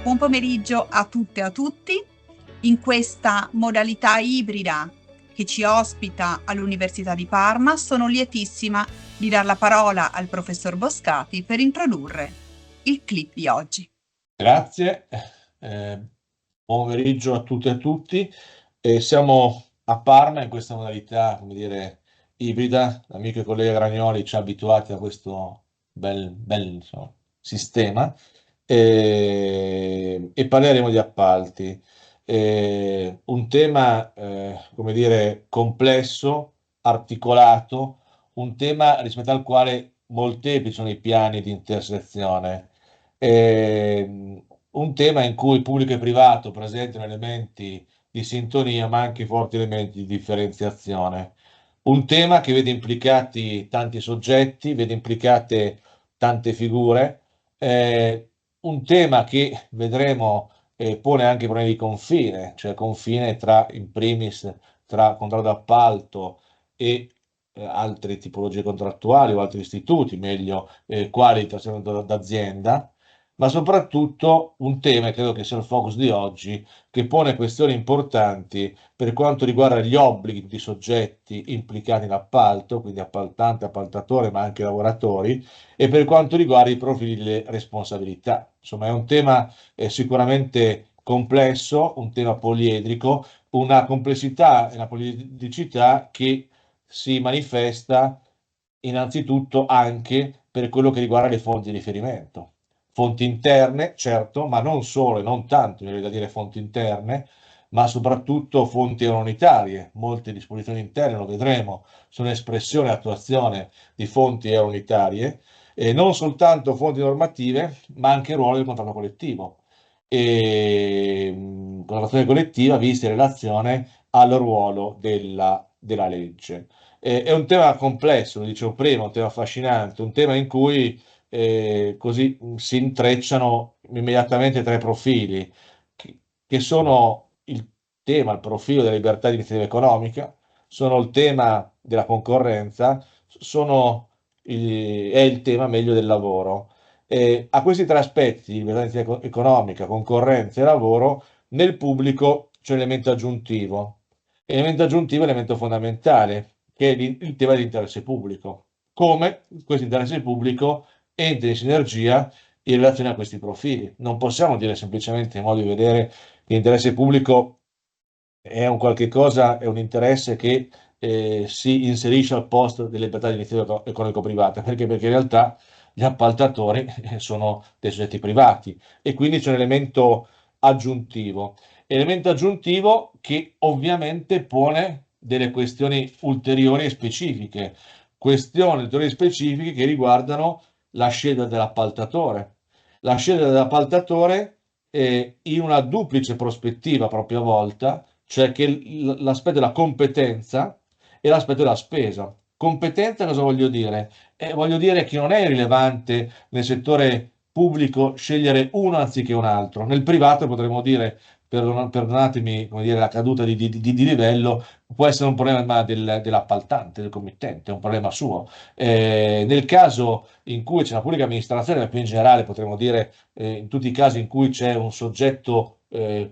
Buon pomeriggio a tutte e a tutti. In questa modalità ibrida che ci ospita all'Università di Parma, sono lietissima di dar la parola al professor Boscati per introdurre il clip di oggi. Grazie, buon pomeriggio a tutte e a tutti. Siamo a Parma in questa modalità, come dire, ibrida. L'amico e collega Gragnoli ci ha abituati a questo insomma, sistema e parleremo di appalti. Un tema, come dire, complesso, articolato, un tema rispetto al quale molteplici sono i piani di intersezione. Un tema in cui pubblico e privato presentano elementi di sintonia, ma anche forti elementi di differenziazione. Un tema che vede implicati tanti soggetti, vede implicate tante figure, un tema che vedremo pone anche problemi di confine, cioè confine tra, in primis, tra contratto d'appalto e altre tipologie contrattuali o altri istituti, meglio quali il trasferimento d'azienda, ma soprattutto un tema, e credo che sia il focus di oggi, che pone questioni importanti per quanto riguarda gli obblighi di soggetti implicati in appalto, quindi appaltante, appaltatore, ma anche lavoratori, e per quanto riguarda i profili delle responsabilità. Insomma, è un tema sicuramente complesso, un tema poliedrico, una complessità e una poliedricità che si manifesta innanzitutto anche per quello che riguarda le fonti di riferimento. Fonti interne, certo, ma non solo e non tanto, mi viene da dire fonti interne, ma soprattutto fonti unitarie. Molte disposizioni interne, lo vedremo, sono espressione e attuazione di fonti unitarie, e non soltanto fonti normative, ma anche il ruolo del contratto collettivo. E contrattazione collettiva vista in relazione al ruolo della legge. È un tema complesso, lo dicevo prima, un tema affascinante, un tema in cui così si intrecciano immediatamente tre profili, che sono il tema, il profilo della libertà di iniziativa economica, sono il tema della concorrenza, è il tema meglio del lavoro. A questi tre aspetti, libertà di iniziativa economica, concorrenza e lavoro, nel pubblico c'è un elemento aggiuntivo. Elemento aggiuntivo è elemento fondamentale, che è il tema dell'interesse pubblico. Come questo interesse pubblico entra in sinergia in relazione a questi profili. Non possiamo dire semplicemente in modo di vedere che l'interesse pubblico è un qualche cosa, è un interesse che si inserisce al posto delle libertà di iniziativa economico-privata, perché in realtà gli appaltatori sono dei soggetti privati e quindi c'è un elemento aggiuntivo che ovviamente pone delle questioni ulteriori e specifiche, questioni ulteriori e specifiche che riguardano la scelta dell'appaltatore. La scelta dell'appaltatore in una duplice prospettiva a propria volta, cioè che l'aspetto della competenza e l'aspetto della spesa. Competenza cosa voglio dire? Voglio dire che non è rilevante nel settore pubblico scegliere uno anziché un altro. Nel privato potremmo dire, perdonatemi, come dire, la caduta di livello, può essere un problema dell'appaltante, del committente, è un problema suo. Nel caso in cui c'è una pubblica amministrazione, ma più in generale potremmo dire in tutti i casi in cui c'è un soggetto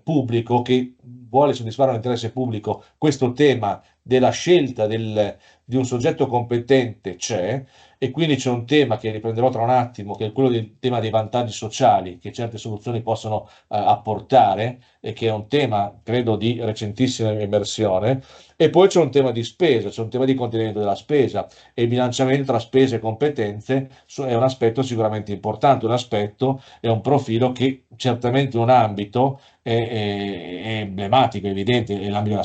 pubblico che vuole soddisfare un interesse pubblico, questo tema della scelta di un soggetto competente c'è, e quindi c'è un tema che riprenderò tra un attimo, che è quello del tema dei vantaggi sociali che certe soluzioni possono apportare, e che è un tema, credo, di recentissima emersione. E poi c'è un tema di spesa, c'è un tema di contenimento della spesa, e il bilanciamento tra spese e competenze è un aspetto sicuramente importante, un aspetto è un profilo che certamente in un ambito è emblematico, evidente, è l'ambito della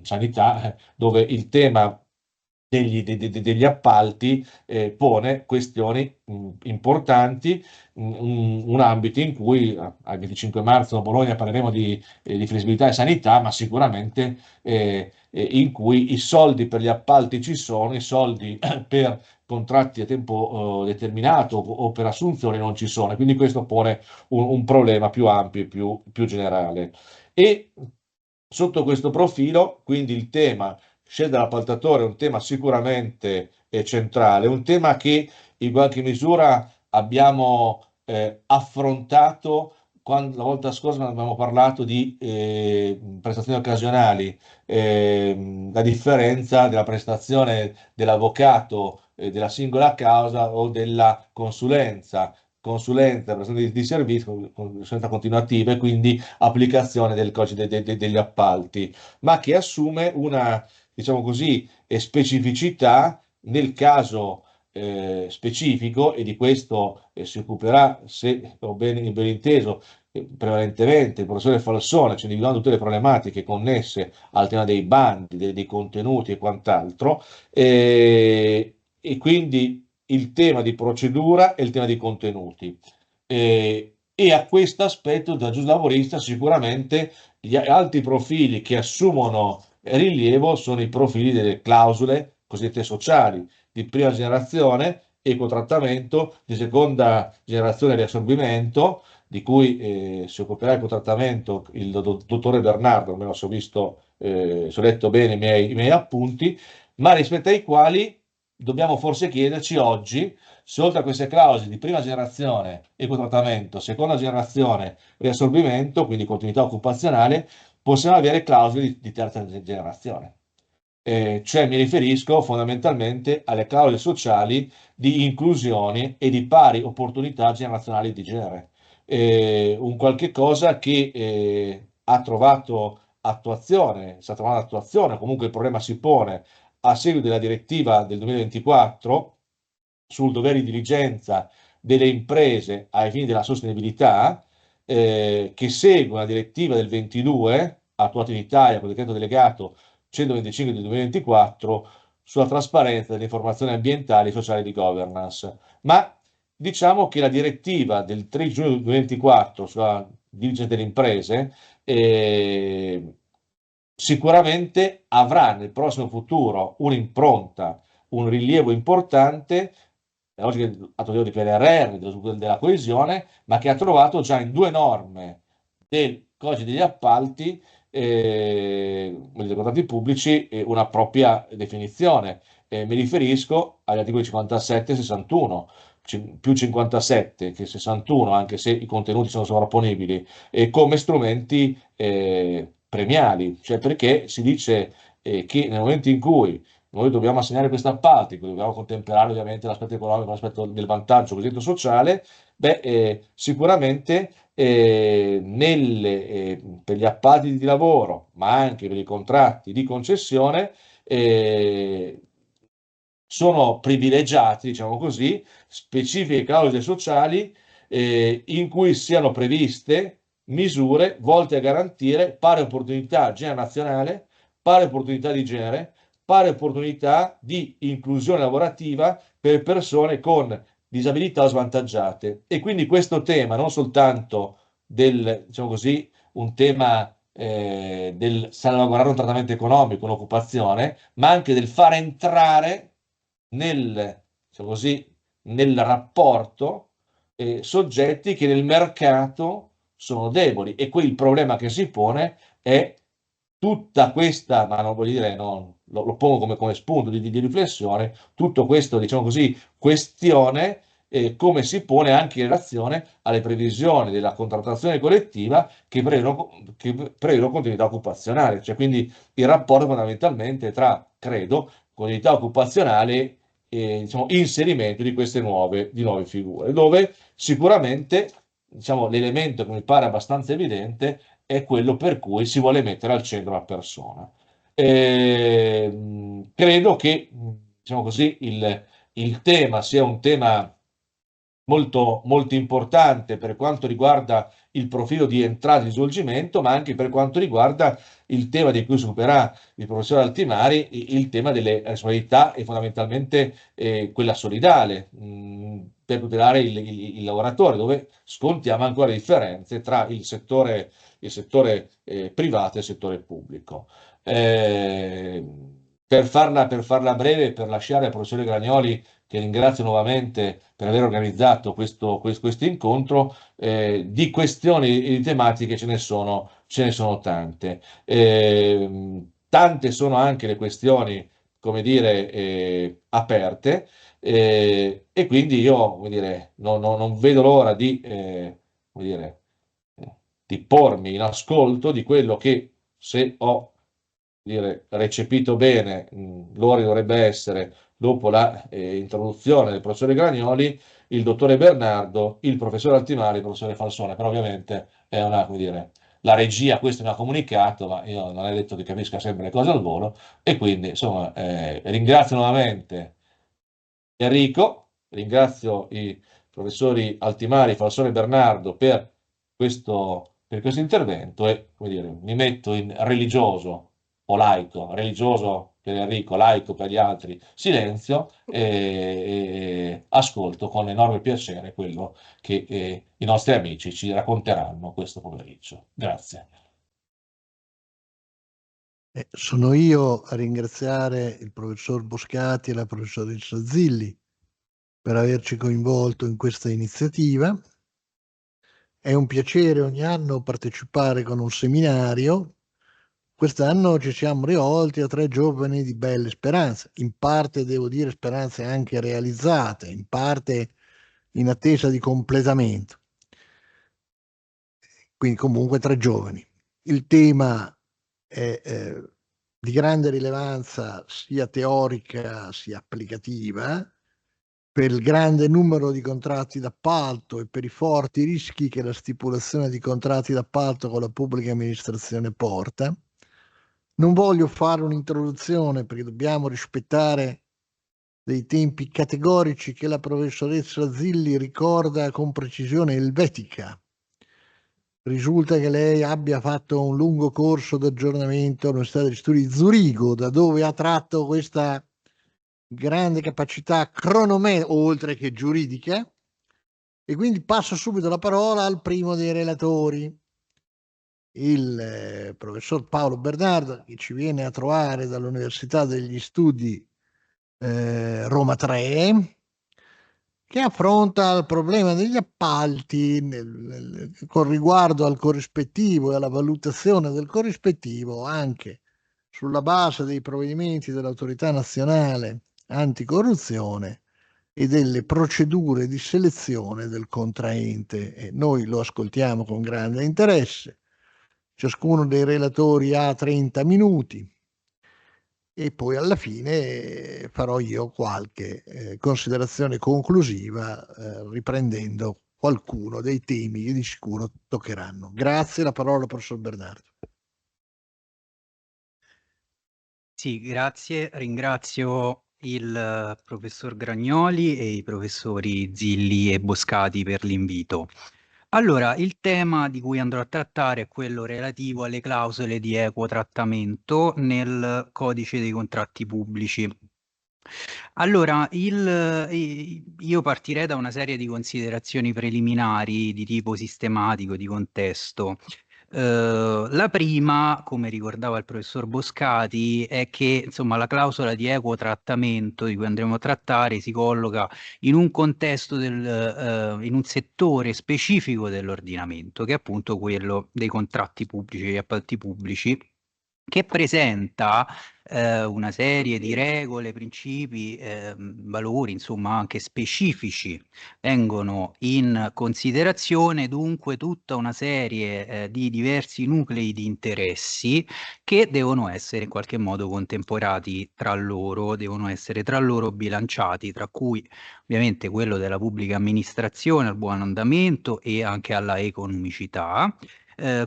sanità, dove il tema degli appalti pone questioni importanti, un ambito in cui al 25 marzo a Bologna parleremo di flessibilità e sanità, ma sicuramente in cui i soldi per gli appalti ci sono, i soldi per contratti a tempo determinato o per assunzioni non ci sono, e quindi questo pone un problema più ampio e più generale. E sotto questo profilo, quindi il tema scelta dell'appaltatore è un tema sicuramente centrale, un tema che in qualche misura abbiamo affrontato la volta scorsa abbiamo parlato di prestazioni occasionali, la differenza della prestazione dell'avvocato della singola causa o della consulenza, prestazione di servizio, consulenza continuativa e quindi applicazione del codice degli appalti, ma che assume una, diciamo così, specificità nel caso specifico, e di questo si occuperà, se ho ben inteso, prevalentemente il professore Falsone, cioè individuando tutte le problematiche connesse al tema dei bandi, dei contenuti e quant'altro, e quindi il tema di procedura e il tema di contenuti. E a questo aspetto da giuslavorista sicuramente gli altri profili che assumono rilievo sono i profili delle clausole cosiddette sociali di prima generazione, ecotrattamento, di seconda generazione riassorbimento, di cui si occuperà il cotrattamento il dottore Bernardo, almeno se ho visto, se ho letto bene i miei appunti, ma rispetto ai quali dobbiamo forse chiederci oggi se oltre a queste clausole di prima generazione ecotrattamento, seconda generazione riassorbimento, quindi continuità occupazionale, possiamo avere clausole di terza generazione. Cioè mi riferisco fondamentalmente alle clausole sociali di inclusione e di pari opportunità generazionali di genere. Un qualche cosa che ha trovato attuazione, sta trovando attuazione, comunque il problema si pone a seguito della direttiva del 2024 sul dovere di diligenza delle imprese ai fini della sostenibilità, che segue una direttiva del 22, attuata in Italia con il decreto delegato 125 del 2024, sulla trasparenza delle informazioni ambientali, sociali e di governance. Ma diciamo che la direttiva del 3 giugno 2024 sulla diligenza delle imprese sicuramente avrà nel prossimo futuro un'impronta, un rilievo importante nella logica attuativa di PNRR, della coesione, ma che ha trovato già in due norme del codice degli appalti, dei contratti pubblici, una propria definizione. Mi riferisco agli articoli 57 e 61, più 57 che 61, anche se i contenuti sono sovrapponibili, come strumenti premiali, cioè perché si dice che nel momento in cui noi dobbiamo assegnare questi appalti, dobbiamo contemperare ovviamente l'aspetto economico, l'aspetto del vantaggio cosiddetto sociale, sicuramente per gli appalti di lavoro, ma anche per i contratti di concessione, sono privilegiati, diciamo così, specifiche clausole sociali in cui siano previste misure volte a garantire pari opportunità generazionale, pari opportunità di genere, pari opportunità di inclusione lavorativa per persone con disabilità o svantaggiate. E quindi questo tema, non soltanto del, diciamo così, un tema del salvaguardare un trattamento economico, un'occupazione, ma anche del far entrare diciamo così, nel rapporto soggetti che nel mercato sono deboli. E qui il problema che si pone è tutta questa, ma non voglio dire, no, lo pongo come spunto di riflessione, tutto questo, diciamo così, questione come si pone anche in relazione alle previsioni della contrattazione collettiva che prevedono continuità occupazionale, cioè quindi il rapporto fondamentalmente tra, credo, continuità occupazionale e diciamo, inserimento di queste nuove figure, dove sicuramente diciamo, l'elemento che mi pare abbastanza evidente è quello per cui si vuole mettere al centro la persona. Credo che, diciamo così, il tema sia un tema molto, molto importante per quanto riguarda il profilo di entrata e di svolgimento, ma anche per quanto riguarda il tema di cui si occuperà il professor Altimari, il tema delle responsabilità e fondamentalmente quella solidale, per tutelare il lavoratore, dove scontiamo ancora differenze tra il settore privato e il settore pubblico. Eh, per farla breve, per lasciare al professore Gragnoli, che ringrazio nuovamente per aver organizzato questo incontro, di questioni e di tematiche ce ne sono tante. Tante sono anche le questioni, come dire, aperte, e quindi io, come dire, non vedo l'ora di, come dire, di pormi in ascolto di quello che, se ho recepito bene, l'ora dovrebbe essere, dopo la introduzione del professore Gragnoli, il dottore Bernardo, il professore Altimari, il professore Falsone, però ovviamente è una, come dire, la regia questo mi ha comunicato, ma io non è detto che capisca sempre le cose al volo, e quindi insomma ringrazio nuovamente Enrico, ringrazio i professori Altimari, Falsone e Bernardo per questo intervento e, come dire, mi metto in religioso o laico, religioso per Enrico, laico per gli altri, silenzio e ascolto con enorme piacere quello che i nostri amici ci racconteranno questo pomeriggio. Grazie. Sono io a ringraziare il professor Boscati e la professoressa Zilli per averci coinvolto in questa iniziativa. È un piacere ogni anno partecipare con un seminario. Quest'anno ci siamo rivolti a 3 giovani di belle speranze, in parte devo dire speranze anche realizzate, in parte in attesa di completamento. Quindi comunque 3 giovani. Il tema è di grande rilevanza sia teorica sia applicativa, per il grande numero di contratti d'appalto e per i forti rischi che la stipulazione di contratti d'appalto con la pubblica amministrazione porta. Non voglio fare un'introduzione perché dobbiamo rispettare dei tempi categorici che la professoressa Zilli ricorda con precisione elvetica. Risulta che lei abbia fatto un lungo corso di aggiornamento all'Università degli Studi di Zurigo, da dove ha tratto questa grande capacità cronometrica, oltre che giuridica, e quindi passo subito la parola al primo dei relatori, il professor Paolo Bernardo, che ci viene a trovare dall'Università degli Studi Roma 3, che affronta il problema degli appalti con riguardo al corrispettivo e alla valutazione del corrispettivo anche sulla base dei provvedimenti dell'Autorità Nazionale Anticorruzione e delle procedure di selezione del contraente. E noi lo ascoltiamo con grande interesse. Ciascuno dei relatori ha 30 minuti e poi alla fine farò io qualche considerazione conclusiva riprendendo qualcuno dei temi che di sicuro toccheranno. Grazie, la parola al professor Bernardo. Sì, grazie. Ringrazio il professor Gragnoli e i professori Zilli e Boscati per l'invito. Allora, il tema di cui andrò a trattare è quello relativo alle clausole di equo trattamento nel codice dei contratti pubblici. Allora, io partirei da una serie di considerazioni preliminari di tipo sistematico, di contesto. La prima, come ricordava il professor Boscati, è che insomma la clausola di equo trattamento di cui andremo a trattare si colloca in un contesto in un settore specifico dell'ordinamento, che è appunto quello dei contratti pubblici, degli appalti pubblici, che presenta una serie di regole, principi, valori, insomma anche specifici, vengono in considerazione dunque tutta una serie di diversi nuclei di interessi che devono essere in qualche modo contemperati tra loro, devono essere tra loro bilanciati, tra cui ovviamente quello della pubblica amministrazione, al buon andamento e anche alla economicità,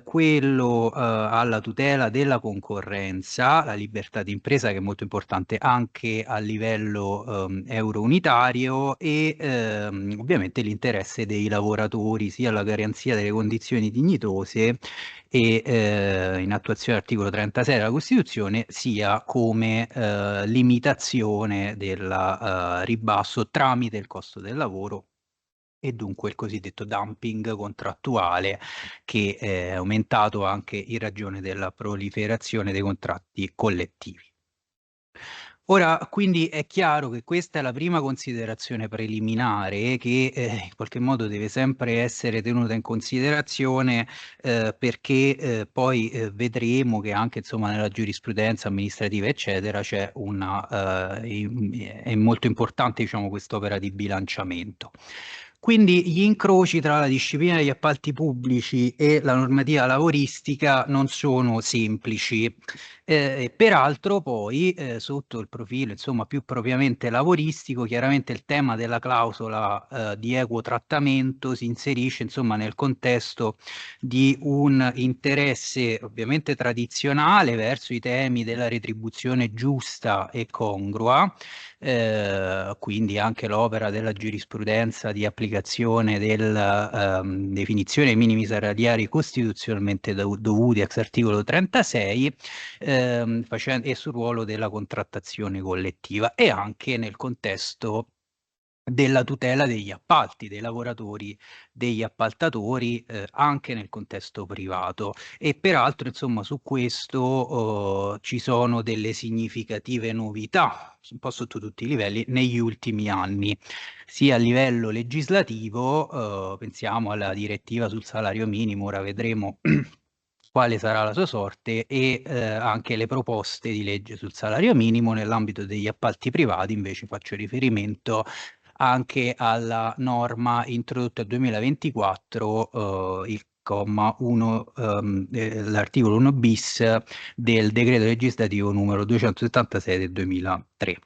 quello alla tutela della concorrenza, la libertà di impresa che è molto importante anche a livello euro-unitario e ovviamente l'interesse dei lavoratori, sia la garanzia delle condizioni dignitose e in attuazione dell'articolo 36 della Costituzione, sia come limitazione del ribasso tramite il costo del lavoro e dunque il cosiddetto dumping contrattuale che è aumentato anche in ragione della proliferazione dei contratti collettivi. Ora, quindi è chiaro che questa è la prima considerazione preliminare che in qualche modo deve sempre essere tenuta in considerazione perché poi vedremo che anche insomma nella giurisprudenza amministrativa eccetera c'è è molto importante diciamo quest'opera di bilanciamento. Quindi gli incroci tra la disciplina degli appalti pubblici e la normativa lavoristica non sono semplici. Peraltro poi sotto il profilo insomma più propriamente lavoristico, chiaramente il tema della clausola di equo trattamento si inserisce insomma nel contesto di un interesse ovviamente tradizionale verso i temi della retribuzione giusta e congrua, quindi anche l'opera della giurisprudenza di applicazione della definizione dei minimi salariali costituzionalmente dovuti ex articolo 36, e sul ruolo della contrattazione collettiva e anche nel contesto della tutela degli appalti, dei lavoratori, degli appaltatori, anche nel contesto privato. E peraltro, insomma, su questo ci sono delle significative novità, un po' sotto tutti i livelli, negli ultimi anni, sia a livello legislativo, pensiamo alla direttiva sul salario minimo, ora vedremo quale sarà la sua sorte, e anche le proposte di legge sul salario minimo. Nell'ambito degli appalti privati invece faccio riferimento anche alla norma introdotta nel 2024, il comma 1, l'articolo 1 bis del decreto legislativo numero 276 del 2003.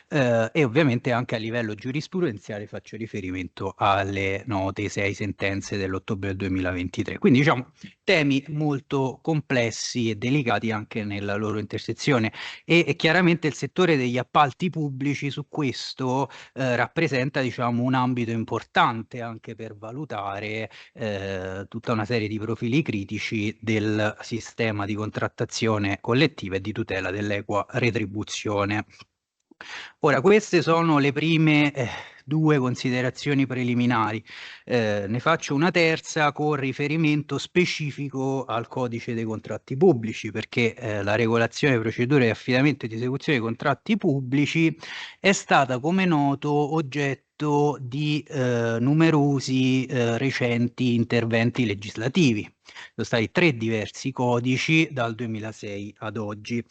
E ovviamente anche a livello giurisprudenziale faccio riferimento alle note 6 sentenze dell'ottobre del 2023. Quindi diciamo temi molto complessi e delicati anche nella loro intersezione, e chiaramente il settore degli appalti pubblici su questo rappresenta diciamo un ambito importante anche per valutare tutta una serie di profili critici del sistema di contrattazione collettiva e di tutela dell'equa retribuzione. Ora, queste sono le prime due considerazioni preliminari. Ne faccio una terza con riferimento specifico al codice dei contratti pubblici, perché la regolazione delle procedure di affidamento e di esecuzione dei contratti pubblici è stata, come noto, oggetto di numerosi recenti interventi legislativi. Sono stati 3 diversi codici dal 2006 ad oggi.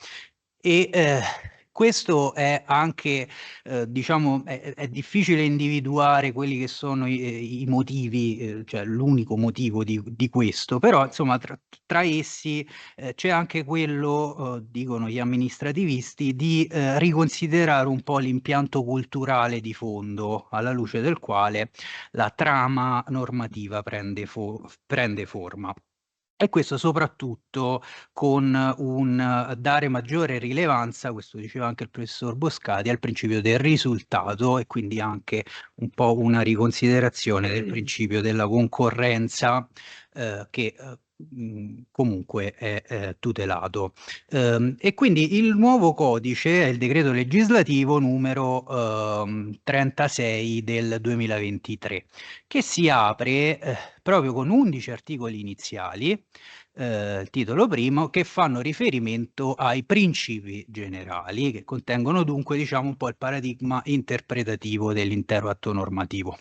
E questo è anche, diciamo, è difficile individuare quelli che sono i motivi, cioè l'unico motivo di questo, però insomma tra essi c'è anche quello, dicono gli amministrativisti, di riconsiderare un po' l'impianto culturale di fondo, alla luce del quale la trama normativa prende forma. E questo soprattutto con un dare maggiore rilevanza, questo diceva anche il professor Boscati, al principio del risultato, e quindi anche un po' una riconsiderazione del principio della concorrenza che comunque è tutelato. E quindi il nuovo codice è il decreto legislativo numero 36 del 2023, che si apre proprio con 11 articoli iniziali, il titolo primo, che fanno riferimento ai principi generali, che contengono dunque diciamo un po' il paradigma interpretativo dell'intero atto normativo.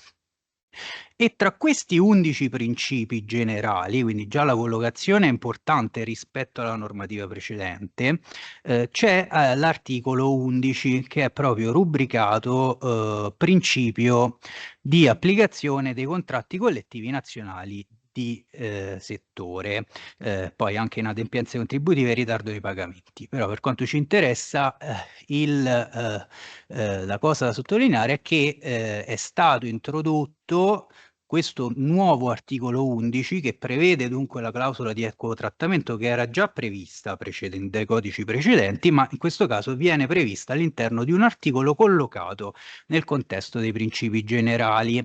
E tra questi 11 principi generali, quindi già la collocazione è importante rispetto alla normativa precedente, c'è l'articolo 11 che è proprio rubricato principio di applicazione dei contratti collettivi nazionali di settore, poi anche inadempienze contributive e ritardo dei pagamenti. Però per quanto ci interessa, la cosa da sottolineare è che è stato introdotto questo nuovo articolo 11 che prevede dunque la clausola di equo trattamento, che era già prevista dai codici precedenti, ma in questo caso viene prevista all'interno di un articolo collocato nel contesto dei principi generali.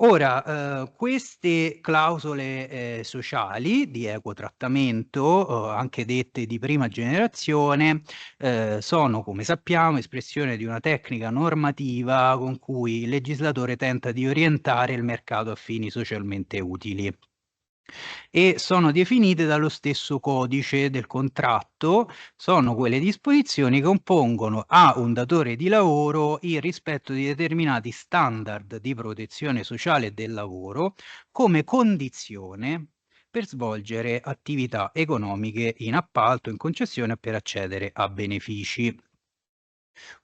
Ora, queste clausole sociali di equo trattamento, anche dette di prima generazione, sono, come sappiamo, espressione di una tecnica normativa con cui il legislatore tenta di orientare il mercato a fini socialmente utili, e sono definite dallo stesso codice del contratto. Sono quelle disposizioni che compongono a un datore di lavoro il rispetto di determinati standard di protezione sociale del lavoro come condizione per svolgere attività economiche in appalto, in concessione, per accedere a benefici.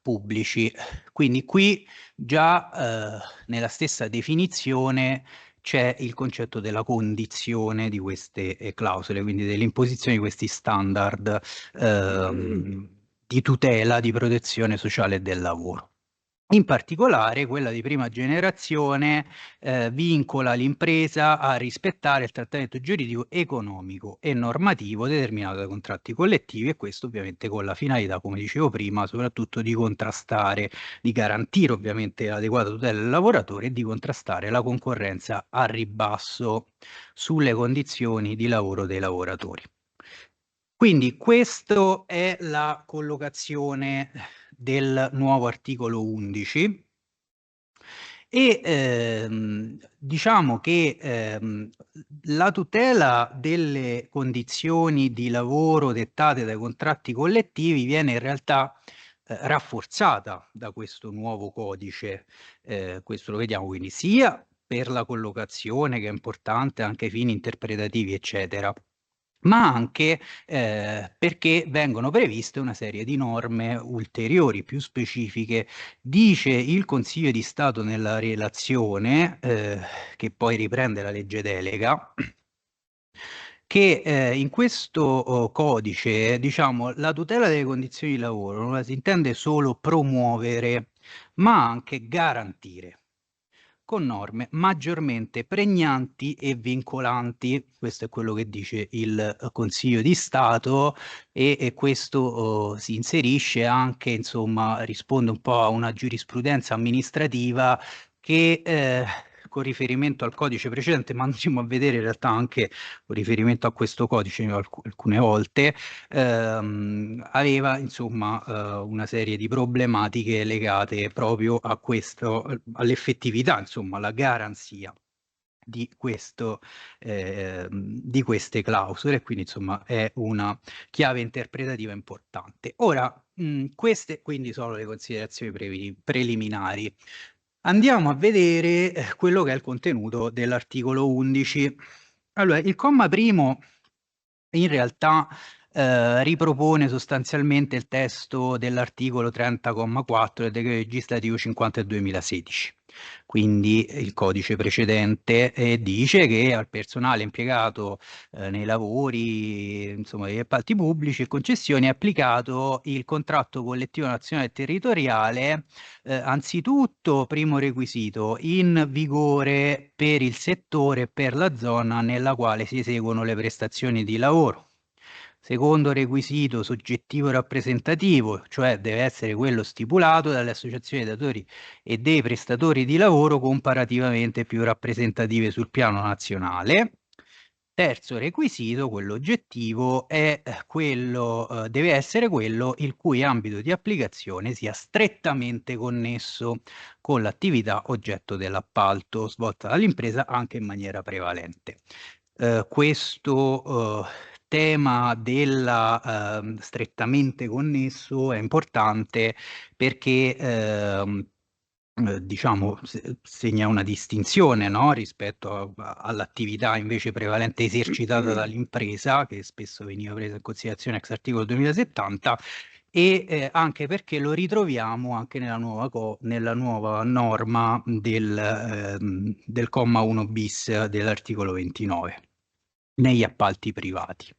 pubblici. Quindi qui già nella stessa definizione c'è il concetto della condizione di queste clausole, quindi dell'imposizione di questi standard di tutela, di protezione sociale del lavoro. In particolare quella di prima generazione vincola l'impresa a rispettare il trattamento giuridico, economico e normativo determinato dai contratti collettivi, e questo ovviamente con la finalità, come dicevo prima, soprattutto di contrastare, di garantire ovviamente l'adeguata tutela del lavoratore e di contrastare la concorrenza a ribasso sulle condizioni di lavoro dei lavoratori. Quindi questa è la collocazione del nuovo articolo 11 e diciamo che la tutela delle condizioni di lavoro dettate dai contratti collettivi viene in realtà rafforzata da questo nuovo codice. Questo lo vediamo quindi sia per la collocazione, che è importante anche ai fini interpretativi eccetera, ma anche perché vengono previste una serie di norme ulteriori, più specifiche. Dice il Consiglio di Stato nella relazione, che poi riprende la legge delega, che in questo codice, diciamo, la tutela delle condizioni di lavoro non la si intende solo promuovere, ma anche garantire, con norme maggiormente pregnanti e vincolanti. Questo è quello che dice il Consiglio di Stato e questo si inserisce anche, insomma, risponde un po' a una giurisprudenza amministrativa che con riferimento al codice precedente, ma andremo a vedere in realtà anche con riferimento a questo codice alcune volte, aveva insomma una serie di problematiche legate proprio a questo, all'effettività, insomma, alla garanzia di questo, di queste clausole, quindi insomma è una chiave interpretativa importante. Ora, queste quindi sono le considerazioni preliminari. Andiamo a vedere quello che è il contenuto dell'articolo 11. Allora, il comma primo in realtà ripropone sostanzialmente il testo dell'articolo 30,4 del decreto legislativo 50 del 2016, quindi il codice precedente, e dice che al personale impiegato nei lavori, insomma, degli appalti pubblici e concessioni è applicato il contratto collettivo nazionale e territoriale. Anzitutto, primo requisito, in vigore per il settore e per la zona nella quale si eseguono le prestazioni di lavoro. Secondo requisito, soggettivo rappresentativo, cioè deve essere quello stipulato dalle associazioni dei datori e dei prestatori di lavoro comparativamente più rappresentative sul piano nazionale. Terzo requisito, quello oggettivo, è quello, deve essere quello il cui ambito di applicazione sia strettamente connesso con l'attività oggetto dell'appalto svolta dall'impresa anche in maniera prevalente. Questo tema della strettamente connesso è importante perché diciamo segna una distinzione, no? Rispetto all'attività invece prevalente esercitata dall'impresa, che spesso veniva presa in considerazione ex articolo 2070, e anche perché lo ritroviamo anche nella nuova norma del comma 1 bis dell'articolo 29 negli appalti privati.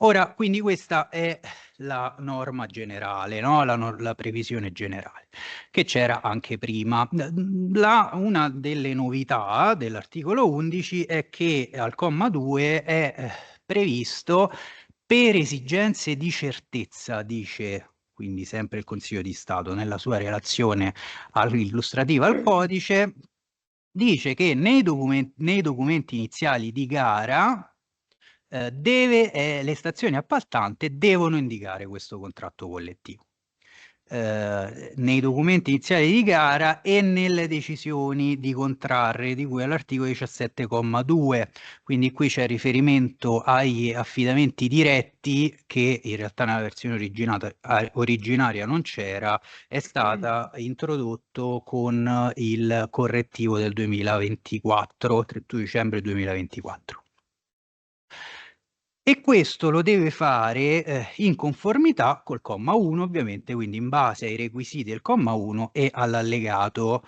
Ora, quindi questa è la norma generale, no? La previsione generale, che c'era anche prima. Una delle novità dell'articolo 11 è che al comma 2 è previsto, per esigenze di certezza, dice quindi sempre il Consiglio di Stato nella sua relazione illustrativa al codice, dice che nei documenti iniziali di gara le stazioni appaltanti devono indicare questo contratto collettivo. Nei documenti iniziali di gara e nelle decisioni di contrarre di cui all'articolo 17,2, quindi qui c'è riferimento agli affidamenti diretti che in realtà nella versione originaria non c'era, è stata introdotto con il correttivo del 2024, 31 dicembre 2024. E questo lo deve fare in conformità col comma 1, ovviamente, quindi in base ai requisiti del comma 1 e all'allegato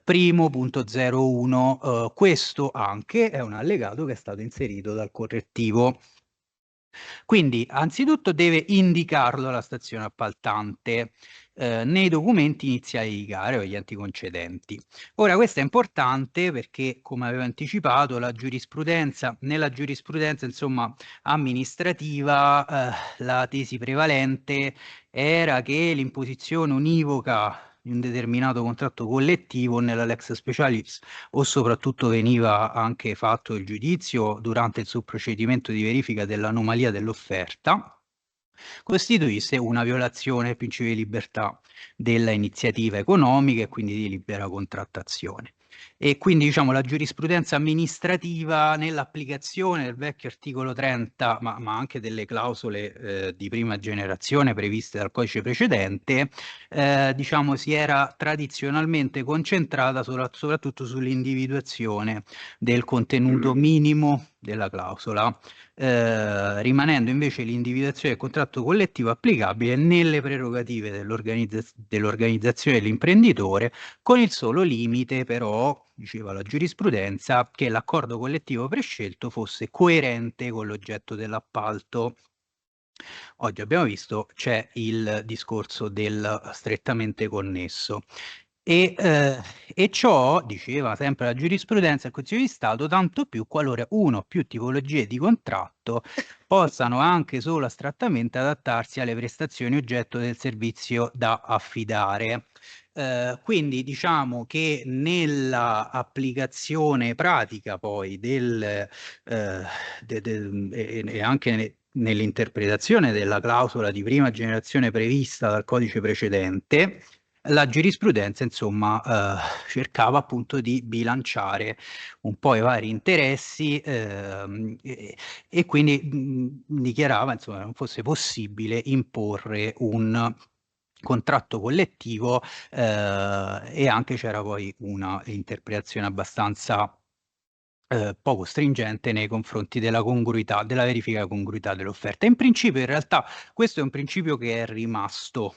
primo punto 01. Questo anche è un allegato che è stato inserito dal correttivo. Quindi, anzitutto deve indicarlo la stazione appaltante nei documenti iniziali di gara o gli anticoncedenti. Ora, questo è importante perché, come avevo anticipato, nella giurisprudenza, insomma, amministrativa, la tesi prevalente era che l'imposizione univoca di un determinato contratto collettivo nella lex specialis, o soprattutto veniva anche fatto il giudizio durante il suo procedimento di verifica dell'anomalia dell'offerta, costituisse una violazione del principio di libertà della iniziativa economica e quindi di libera contrattazione. E quindi, diciamo, la giurisprudenza amministrativa nell'applicazione del vecchio articolo 30, ma anche delle clausole di prima generazione previste dal codice precedente, diciamo, si era tradizionalmente concentrata soprattutto sull'individuazione del contenuto minimo della clausola, rimanendo invece l'individuazione del contratto collettivo applicabile nelle prerogative dell'organizzazione dell'imprenditore, con il solo limite però, diceva la giurisprudenza, che l'accordo collettivo prescelto fosse coerente con l'oggetto dell'appalto. Oggi abbiamo visto c'è il discorso del strettamente connesso. E ciò, diceva sempre la giurisprudenza del Consiglio di Stato, tanto più qualora una o più tipologie di contratto possano anche solo astrattamente adattarsi alle prestazioni oggetto del servizio da affidare. Quindi diciamo che nella applicazione pratica poi e anche nell'interpretazione della clausola di prima generazione prevista dal codice precedente, la giurisprudenza, insomma, cercava appunto di bilanciare un po' i vari interessi e quindi dichiarava, insomma, che non fosse possibile imporre un contratto collettivo e anche c'era poi una interpretazione abbastanza poco stringente nei confronti della congruità, della verifica congruità dell'offerta. In principio, in realtà, questo è un principio che è rimasto,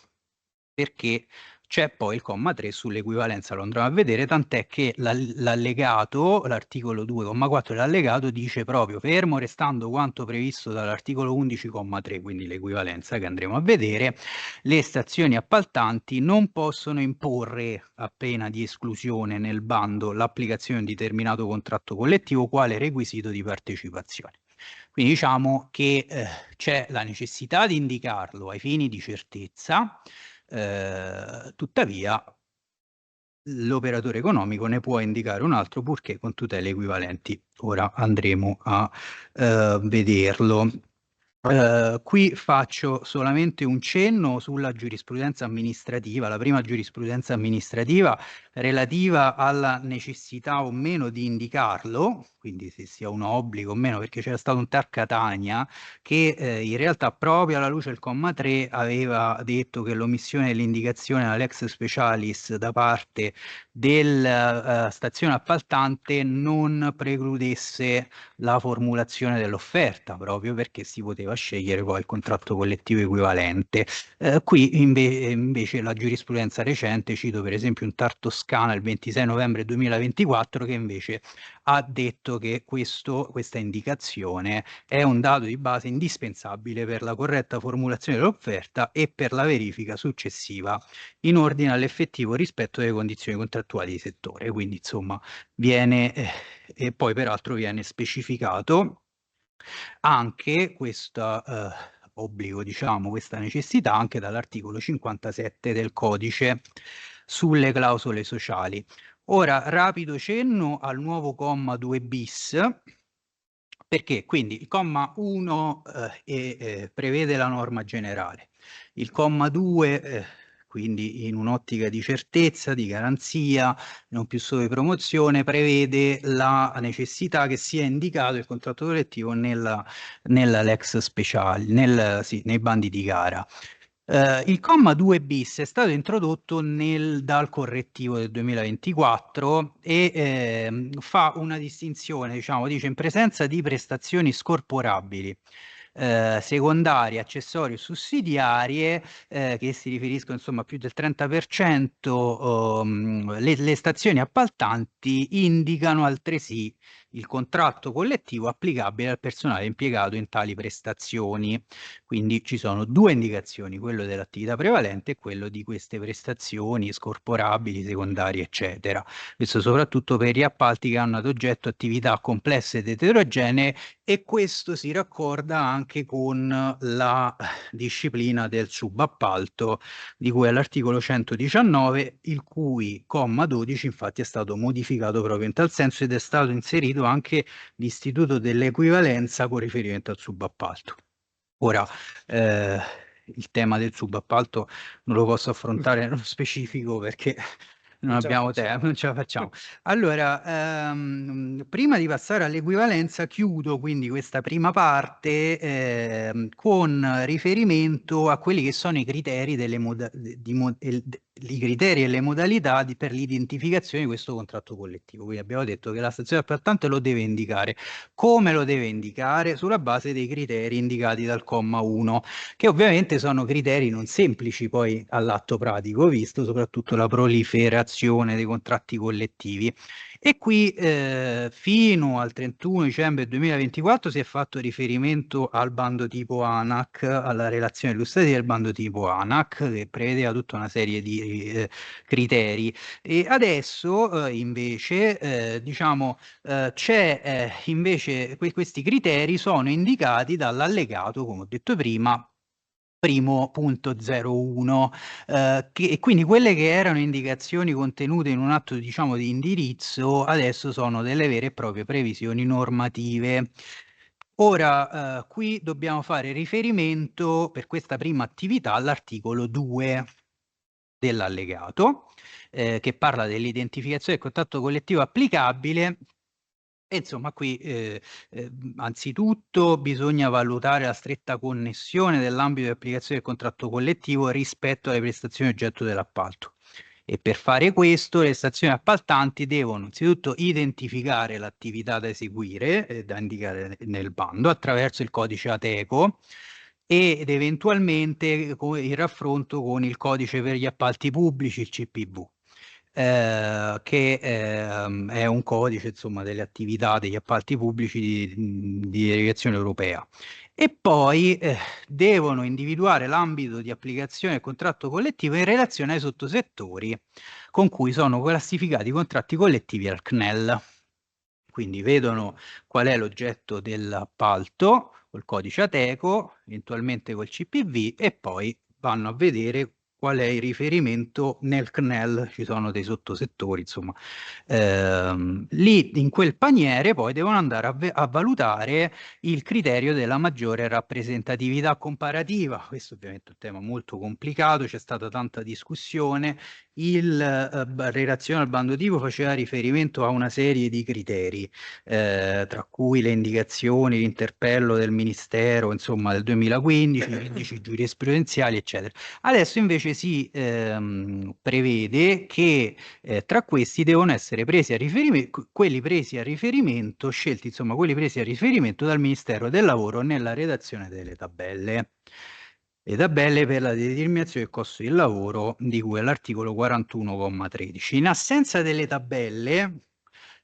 perché c'è poi il comma 3 sull'equivalenza, lo andremo a vedere, tant'è che l'allegato, l'articolo 2,4 dell'allegato dice proprio: fermo restando quanto previsto dall'articolo 11,3, quindi l'equivalenza che andremo a vedere, le stazioni appaltanti non possono imporre a pena di esclusione nel bando l'applicazione di un determinato contratto collettivo quale requisito di partecipazione. Quindi diciamo che c'è la necessità di indicarlo ai fini di certezza, tuttavia l'operatore economico ne può indicare un altro purché con tutele equivalenti. Ora andremo a vederlo. Qui faccio solamente un cenno sulla giurisprudenza amministrativa, la prima giurisprudenza amministrativa relativa alla necessità o meno di indicarlo, quindi se sia un obbligo o meno, perché c'era stato un TAR Catania che in realtà proprio alla luce del comma 3 aveva detto che l'omissione dell'indicazione alla lex specialis da parte della stazione appaltante non precludesse la formulazione dell'offerta, proprio perché si poteva scegliere poi il contratto collettivo equivalente. Qui invece la giurisprudenza recente, cito per esempio un TAR Toscana il 26 novembre 2024, che invece ha detto che questa indicazione è un dato di base indispensabile per la corretta formulazione dell'offerta e per la verifica successiva in ordine all'effettivo rispetto delle condizioni contrattuali di settore. Quindi insomma viene e poi peraltro viene specificato anche questo obbligo, diciamo, questa necessità anche dall'articolo 57 del codice sulle clausole sociali. Ora rapido cenno al nuovo comma 2 bis, perché quindi il comma 1 prevede la norma generale, il comma 2 quindi in un'ottica di certezza, di garanzia, non più solo di promozione, prevede la necessità che sia indicato il contratto collettivo nella lex speciale, nei bandi di gara. Il comma 2 bis è stato introdotto dal correttivo del 2024 e fa una distinzione, diciamo, dice in presenza di prestazioni scorporabili, secondarie, accessorie, sussidiarie, che si riferiscono insomma a più del 30%, le stazioni appaltanti indicano altresì il contratto collettivo applicabile al personale impiegato in tali prestazioni. Quindi ci sono due indicazioni, quello dell'attività prevalente e quello di queste prestazioni scorporabili, secondarie, eccetera. Questo soprattutto per gli appalti che hanno ad oggetto attività complesse ed eterogenee, e questo si raccorda anche con la disciplina del subappalto di cui all'articolo 119, il cui comma 12 infatti è stato modificato proprio in tal senso ed è stato inserito anche l'istituto dell'equivalenza con riferimento al subappalto. Ora, il tema del subappalto non lo posso affrontare nello specifico perché non abbiamo tempo, non ce la facciamo. Allora, prima di passare all'equivalenza, chiudo quindi questa prima parte con riferimento a quelli che sono i criteri i criteri e le modalità per l'identificazione di questo contratto collettivo. Quindi abbiamo detto che la stazione appaltante lo deve indicare. Come lo deve indicare? Sulla base dei criteri indicati dal comma 1, che ovviamente sono criteri non semplici poi all'atto pratico, visto soprattutto la proliferazione dei contratti collettivi. E qui fino al 31 dicembre 2024 si è fatto riferimento al bando tipo ANAC, alla relazione illustrativa del bando tipo ANAC, che prevedeva tutta una serie di criteri. E adesso invece diciamo c'è invece questi criteri sono indicati dall'allegato, come ho detto prima, 1.01, e quindi quelle che erano indicazioni contenute in un atto, diciamo, di indirizzo adesso sono delle vere e proprie previsioni normative. Ora, qui dobbiamo fare riferimento per questa prima attività all'articolo 2 dell'allegato, che parla dell'identificazione del contratto collettivo applicabile. E insomma, qui anzitutto bisogna valutare la stretta connessione dell'ambito di applicazione del contratto collettivo rispetto alle prestazioni oggetto dell'appalto. E per fare questo le stazioni appaltanti devono anzitutto identificare l'attività da eseguire, da indicare nel bando attraverso il codice ATECO ed eventualmente il raffronto con il codice per gli appalti pubblici, il CPV. Che è un codice insomma delle attività degli appalti pubblici di delegazione europea. E poi devono individuare l'ambito di applicazione del contratto collettivo in relazione ai sottosettori con cui sono classificati i contratti collettivi al CNEL. Quindi vedono qual è l'oggetto dell'appalto col codice ATECO, eventualmente col CPV, e poi vanno a vedere qual è il riferimento nel CNEL, ci sono dei sottosettori, insomma. Lì in quel paniere poi devono andare a valutare il criterio della maggiore rappresentatività comparativa. Questo ovviamente è un tema molto complicato, c'è stata tanta discussione. Relazione al bando tipo faceva riferimento a una serie di criteri, tra cui le indicazioni, l'interpello del Ministero, insomma, del 2015, gli indici giurisprudenziali, eccetera. Adesso invece si prevede che tra questi devono essere presi a riferimento, quelli presi a riferimento, scelti insomma quelli presi a riferimento dal Ministero del Lavoro nella redazione delle tabelle. Le tabelle per la determinazione del costo del lavoro di cui all'articolo 41,13. In assenza delle tabelle,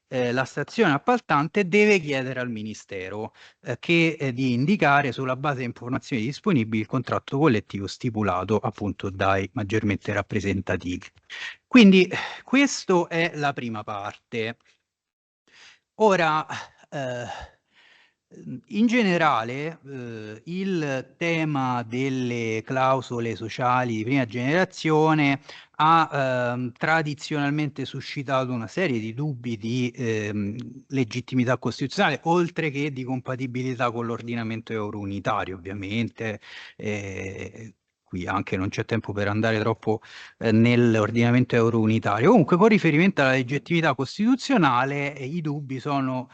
la stazione appaltante deve chiedere al Ministero di indicare sulla base di informazioni disponibili il contratto collettivo stipulato appunto dai maggiormente rappresentativi. Quindi questa è la prima parte. Ora, in generale, il tema delle clausole sociali di prima generazione ha tradizionalmente suscitato una serie di dubbi di legittimità costituzionale, oltre che di compatibilità con l'ordinamento euro-unitario, ovviamente. Qui anche non c'è tempo per andare troppo nell'ordinamento euro-unitario. Comunque, con riferimento alla legittimità costituzionale, i dubbi fanno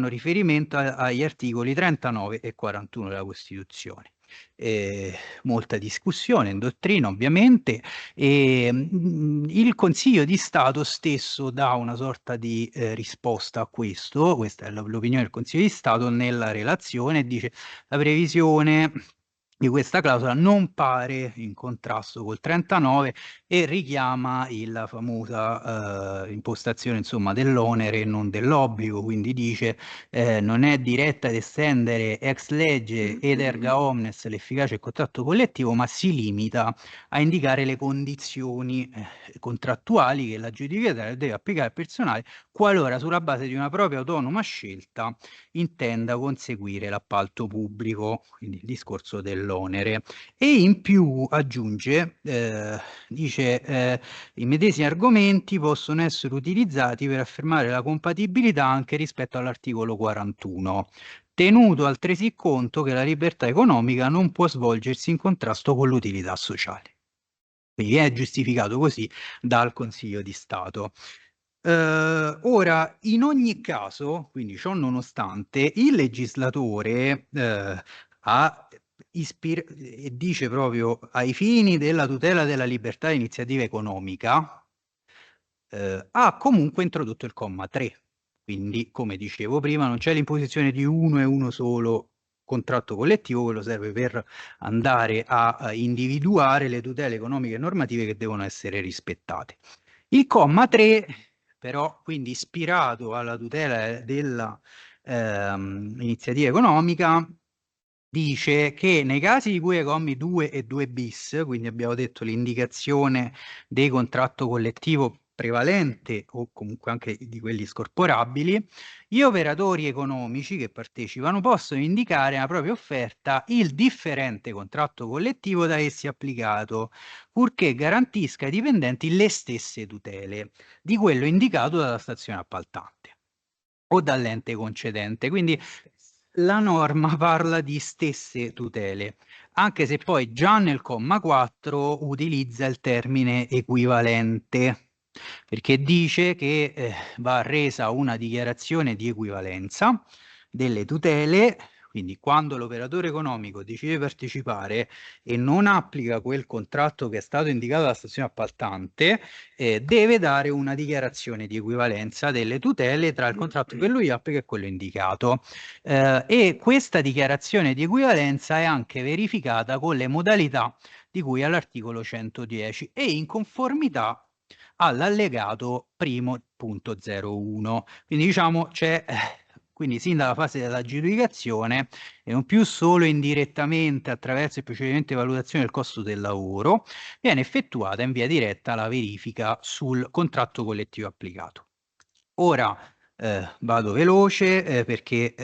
riferimento agli articoli 39 e 41 della Costituzione. molta discussione in dottrina ovviamente, e il Consiglio di Stato stesso dà una sorta di risposta a questo. Questa è l'opinione del Consiglio di Stato nella relazione, dice: la previsione di questa clausola non pare in contrasto col 39 e richiama la famosa impostazione, insomma, dell'onere e non dell'obbligo, quindi dice non è diretta ad estendere ex legge ed erga omnes l'efficacia del contratto collettivo, ma si limita a indicare le condizioni contrattuali che la giudicataria deve applicare al personale qualora sulla base di una propria autonoma scelta intenda conseguire l'appalto pubblico, quindi il discorso dell'onere. E in più aggiunge, dice, i medesimi argomenti possono essere utilizzati per affermare la compatibilità anche rispetto all'articolo 41, tenuto altresì conto che la libertà economica non può svolgersi in contrasto con l'utilità sociale. Quindi è giustificato così dal Consiglio di Stato. Ora, in ogni caso, quindi ciò nonostante, il legislatore e dice proprio ai fini della tutela della libertà di iniziativa economica, ha comunque introdotto il comma 3. Quindi, come dicevo prima, non c'è l'imposizione di uno e uno solo contratto collettivo, quello serve per andare a individuare le tutele economiche e normative che devono essere rispettate. Il comma 3, però, quindi ispirato alla tutela della iniziativa economica, dice che nei casi di cui ai commi 2 e 2 bis, quindi abbiamo detto l'indicazione del contratto collettivo prevalente o comunque anche di quelli scorporabili, gli operatori economici che partecipano possono indicare nella propria offerta il differente contratto collettivo da essi applicato, purché garantisca ai dipendenti le stesse tutele di quello indicato dalla stazione appaltante o dall'ente concedente. Quindi la norma parla di stesse tutele, anche se poi già nel comma 4 utilizza il termine equivalente, perché dice che va resa una dichiarazione di equivalenza delle tutele. Quindi quando l'operatore economico decide di partecipare e non applica quel contratto che è stato indicato dalla stazione appaltante, deve dare una dichiarazione di equivalenza delle tutele tra il contratto che lui applica e quello indicato. E questa dichiarazione di equivalenza è anche verificata con le modalità di cui all'articolo 110 e in conformità all'allegato 1.01. Quindi diciamo c'è quindi sin dalla fase dell'aggiudicazione e non più solo indirettamente attraverso il procedimento di valutazione del costo del lavoro, viene effettuata in via diretta la verifica sul contratto collettivo applicato. Ora vado veloce perché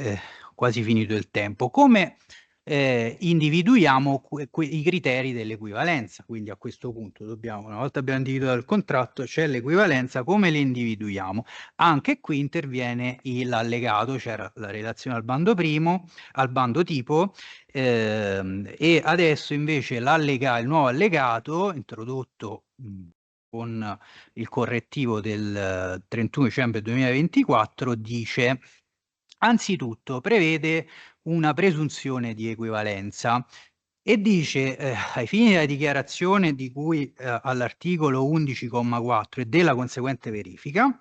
ho quasi finito il tempo. Come individuiamo i criteri dell'equivalenza? Quindi a questo punto dobbiamo, una volta abbiamo individuato il contratto, c'è l'equivalenza, come le individuiamo? Anche qui interviene l'allegato, c'era la relazione al bando primo, al bando tipo, e adesso invece il nuovo allegato introdotto con il correttivo del 31 dicembre 2024 dice: anzitutto prevede una presunzione di equivalenza e dice ai fini della dichiarazione di cui all'articolo 11,4 e della conseguente verifica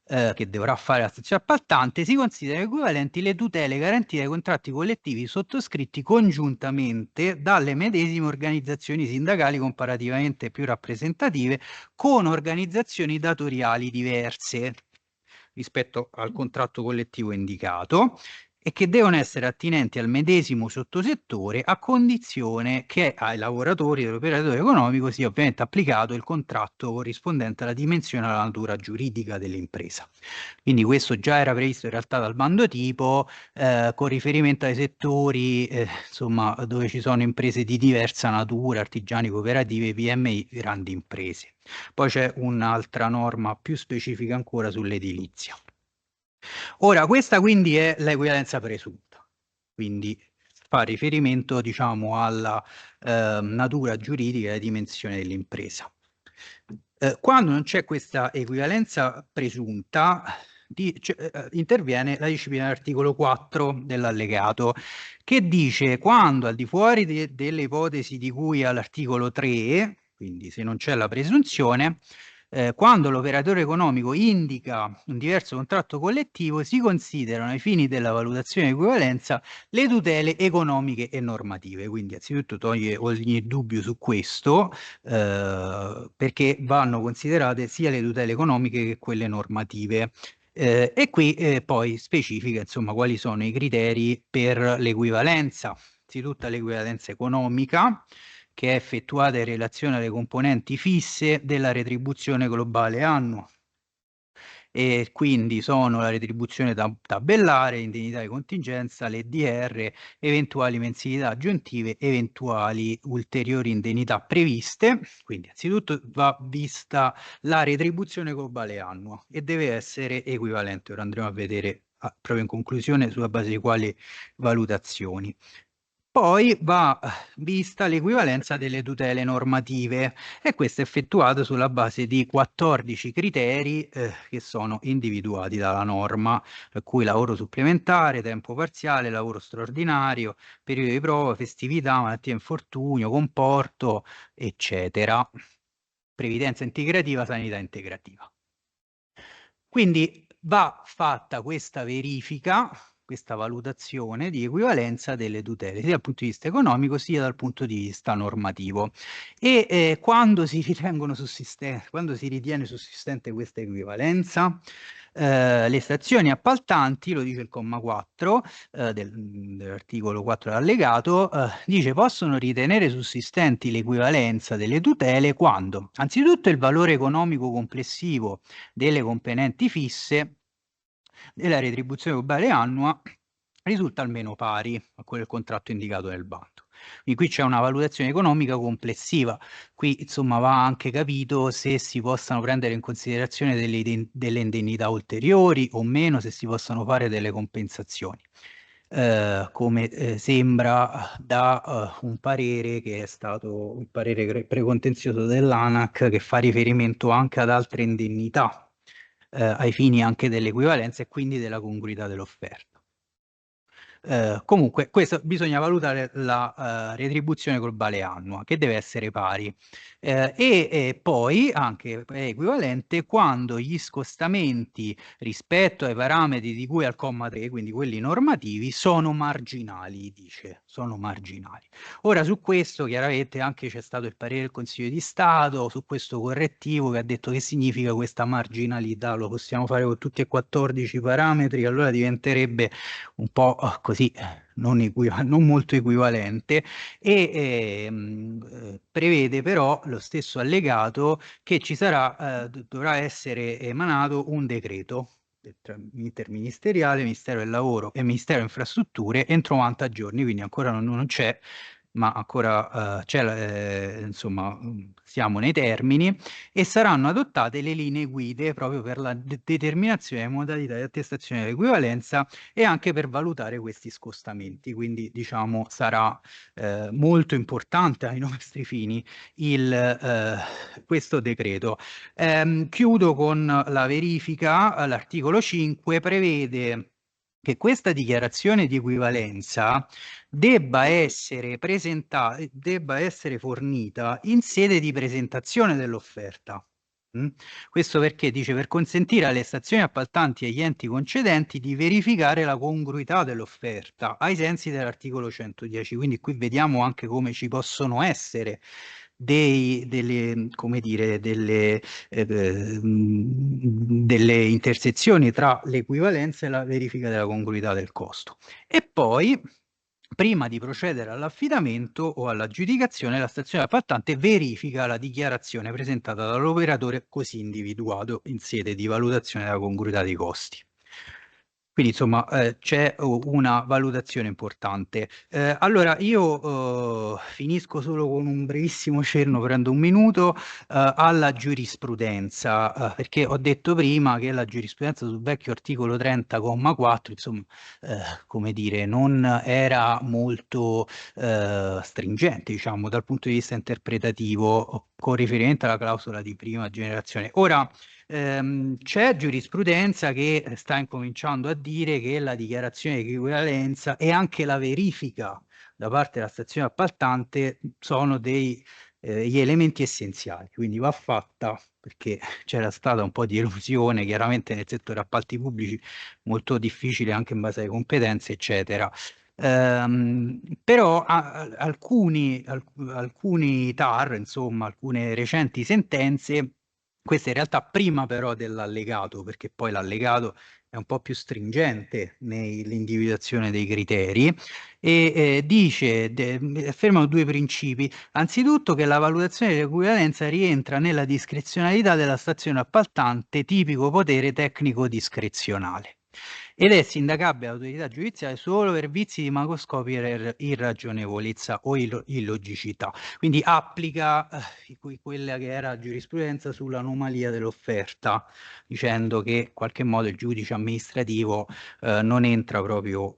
che dovrà fare la stazione appaltante, si considerano equivalenti le tutele garantite ai contratti collettivi sottoscritti congiuntamente dalle medesime organizzazioni sindacali comparativamente più rappresentative con organizzazioni datoriali diverse rispetto al contratto collettivo indicato e che devono essere attinenti al medesimo sottosettore a condizione che ai lavoratori dell'operatore economico sia ovviamente applicato il contratto corrispondente alla dimensione e alla natura giuridica dell'impresa. Quindi questo già era previsto in realtà dal bando tipo con riferimento ai settori insomma, dove ci sono imprese di diversa natura, artigiani, cooperative, PMI, grandi imprese. Poi c'è un'altra norma più specifica ancora sull'edilizia. Ora, questa quindi è l'equivalenza presunta, quindi fa riferimento, diciamo, alla natura giuridica e dimensione dell'impresa. Quando non c'è questa equivalenza presunta, interviene la disciplina dell'articolo 4 dell'allegato, che dice: quando al di fuori delle ipotesi di cui all'articolo 3, quindi se non c'è la presunzione, quando l'operatore economico indica un diverso contratto collettivo, si considerano ai fini della valutazione di equivalenza le tutele economiche e normative. Quindi anzitutto toglie ogni dubbio su questo, perché vanno considerate sia le tutele economiche che quelle normative. E qui poi specifica, insomma, quali sono i criteri per l'equivalenza. Anzitutto l'equivalenza economica, che è effettuata in relazione alle componenti fisse della retribuzione globale annua, e quindi sono la retribuzione tabellare, indennità di contingenza, l'EDR, eventuali mensilità aggiuntive, eventuali ulteriori indennità previste. Quindi anzitutto va vista la retribuzione globale annua e deve essere equivalente. Ora andremo a vedere proprio in conclusione sulla base di quali valutazioni. Poi va vista l'equivalenza delle tutele normative, e questo è effettuato sulla base di 14 criteri che sono individuati dalla norma, per cui lavoro supplementare, tempo parziale, lavoro straordinario, periodo di prova, festività, malattia, infortunio, comporto, eccetera. Previdenza integrativa, sanità integrativa. Quindi va fatta questa verifica, questa valutazione di equivalenza delle tutele, sia dal punto di vista economico sia dal punto di vista normativo. E quando si ritiene sussistente questa equivalenza, le stazioni appaltanti, lo dice il comma 4 dell'articolo 4 dell'allegato, dice: possono ritenere sussistenti l'equivalenza delle tutele quando anzitutto il valore economico complessivo delle componenti fisse della retribuzione globale annua risulta almeno pari a quello del contratto indicato nel bando. Quindi qui c'è una valutazione economica complessiva. Qui insomma va anche capito se si possano prendere in considerazione delle indennità ulteriori o meno, se si possono fare delle compensazioni. Come sembra da un parere che è stato un parere precontenzioso dell'ANAC, che fa riferimento anche ad altre indennità ai fini anche dell'equivalenza e quindi della congruità dell'offerta. Comunque questo bisogna valutare la retribuzione globale annua, che deve essere pari, e poi anche è equivalente quando gli scostamenti rispetto ai parametri di cui al comma 3, quindi quelli normativi, sono marginali, dice, sono marginali. Ora su questo chiaramente anche c'è stato il parere del Consiglio di Stato su questo correttivo, che ha detto: che significa questa marginalità? Lo possiamo fare con tutti e 14 i parametri? Allora diventerebbe un po' così non molto equivalente, e prevede però lo stesso allegato che ci sarà, dovrà essere emanato un decreto interministeriale, Ministero del Lavoro e Ministero delle Infrastrutture entro 90 giorni, quindi ancora non c'è, ma ancora c'è, insomma, siamo nei termini, e saranno adottate le linee guide proprio per la determinazione delle modalità di attestazione dell'equivalenza e anche per valutare questi scostamenti. Quindi diciamo sarà molto importante ai nostri fini questo decreto. Chiudo con la verifica. L'articolo 5 prevede che questa dichiarazione di equivalenza debba essere fornita in sede di presentazione dell'offerta. Questo perché dice: per consentire alle stazioni appaltanti e agli enti concedenti di verificare la congruità dell'offerta ai sensi dell'articolo 110. Quindi qui vediamo anche come ci possono essere delle intersezioni tra l'equivalenza e la verifica della congruità del costo. E poi, prima di procedere all'affidamento o all'aggiudicazione, la stazione appaltante verifica la dichiarazione presentata dall'operatore così individuato in sede di valutazione della congruità dei costi. Quindi insomma c'è una valutazione importante. Allora io finisco solo con un brevissimo cenno, prendo un minuto, alla giurisprudenza, perché ho detto prima che la giurisprudenza sul vecchio articolo 30,4, insomma, come dire, non era molto stringente, diciamo, dal punto di vista interpretativo, con riferimento alla clausola di prima generazione. Ora c'è giurisprudenza che sta incominciando a dire che la dichiarazione di equivalenza e anche la verifica da parte della stazione appaltante sono gli elementi essenziali, quindi va fatta perché c'era stata un po' di elusione, chiaramente nel settore appalti pubblici molto difficile anche in base alle competenze, eccetera. Però alcuni TAR, insomma, alcune recenti sentenze, queste in realtà prima però dell'allegato, perché poi l'allegato è un po' più stringente nell'individuazione dei criteri, e affermano due principi. Anzitutto che la valutazione dell'equivalenza rientra nella discrezionalità della stazione appaltante, tipico potere tecnico discrezionale, ed è sindacabile all'autorità giudiziaria solo per vizi di macroscopica irragionevolezza o illogicità. Quindi applica quella che era giurisprudenza sull'anomalia dell'offerta, dicendo che in qualche modo il giudice amministrativo non entra proprio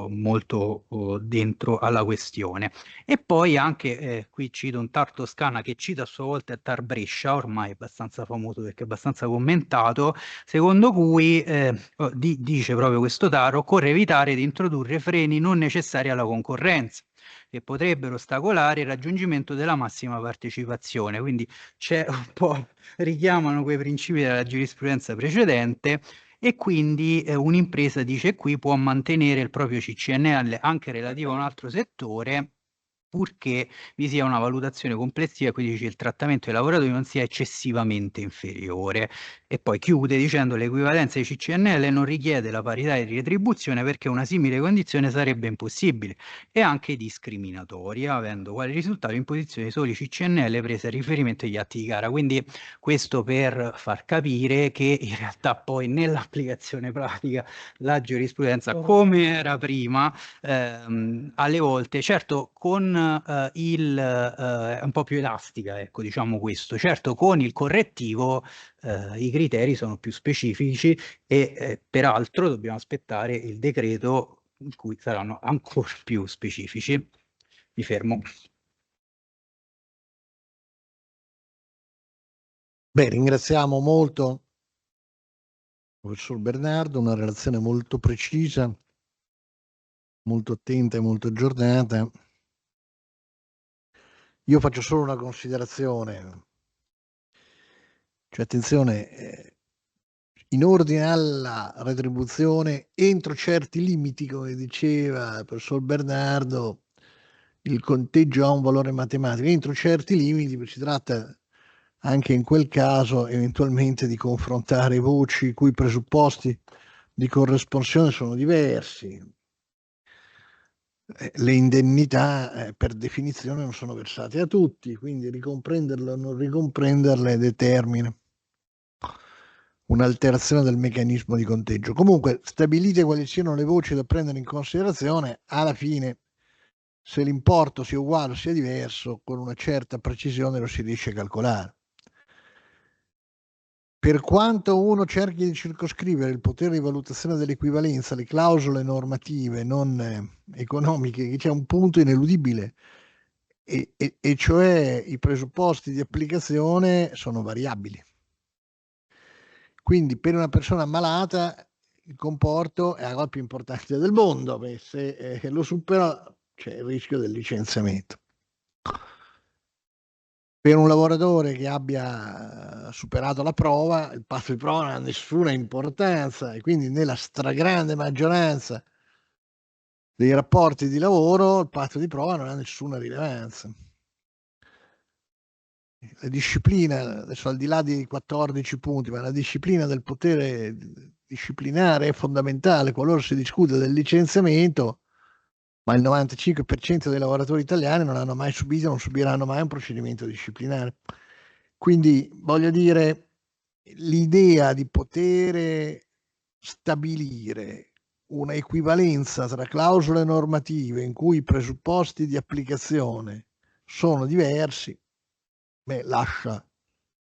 molto dentro alla questione. E poi anche, qui cito un TAR Toscana che cita a sua volta il TAR Brescia, ormai abbastanza famoso perché è abbastanza commentato, secondo cui dice proprio questo TAR: occorre evitare di introdurre freni non necessari alla concorrenza, che potrebbero ostacolare il raggiungimento della massima partecipazione. Quindi c'è un po', richiamano quei principi della giurisprudenza precedente, e quindi un'impresa, dice qui, può mantenere il proprio CCNL anche relativo a un altro settore, purché vi sia una valutazione complessiva, quindi dice il trattamento dei lavoratori non sia eccessivamente inferiore. E poi chiude dicendo: l'equivalenza di CCNL non richiede la parità di retribuzione perché una simile condizione sarebbe impossibile e anche discriminatoria, avendo quale risultato l'imposizione di soli CCNL prese a riferimento agli atti di gara. Quindi questo per far capire che in realtà poi nell'applicazione pratica la giurisprudenza, come era prima, alle volte, certo, con un po' più elastica, ecco, diciamo questo, certo, con il correttivo i criteri sono più specifici e peraltro dobbiamo aspettare il decreto in cui saranno ancora più specifici. Mi fermo. Beh, ringraziamo molto il professor Bernardo, una relazione molto precisa, molto attenta e molto aggiornata. Io faccio solo una considerazione, cioè attenzione, in ordine alla retribuzione, entro certi limiti, come diceva il professor Bernardo, il conteggio ha un valore matematico, entro certi limiti si tratta anche in quel caso eventualmente di confrontare voci i cui presupposti di corresponsione sono diversi. Le indennità per definizione non sono versate a tutti, quindi ricomprenderle o non ricomprenderle determina un'alterazione del meccanismo di conteggio. Comunque, stabilite quali siano le voci da prendere in considerazione, alla fine, se l'importo sia uguale o sia diverso, con una certa precisione lo si riesce a calcolare. Per quanto uno cerchi di circoscrivere il potere di valutazione dell'equivalenza alle clausole normative non economiche, c'è un punto ineludibile, e cioè i presupposti di applicazione sono variabili. Quindi per una persona ammalata il comporto è la cosa più importante del mondo, perché se lo supera c'è il rischio del licenziamento. Per un lavoratore che abbia superato la prova, il patto di prova non ha nessuna importanza, e quindi nella stragrande maggioranza dei rapporti di lavoro il patto di prova non ha nessuna rilevanza. La disciplina, adesso al di là di 14 punti, ma la disciplina del potere disciplinare è fondamentale qualora si discute del licenziamento, ma il 95% dei lavoratori italiani non hanno mai subito, non subiranno mai un procedimento disciplinare. Quindi voglio dire, l'idea di poter stabilire una equivalenza tra clausole normative in cui i presupposti di applicazione sono diversi, beh, lascia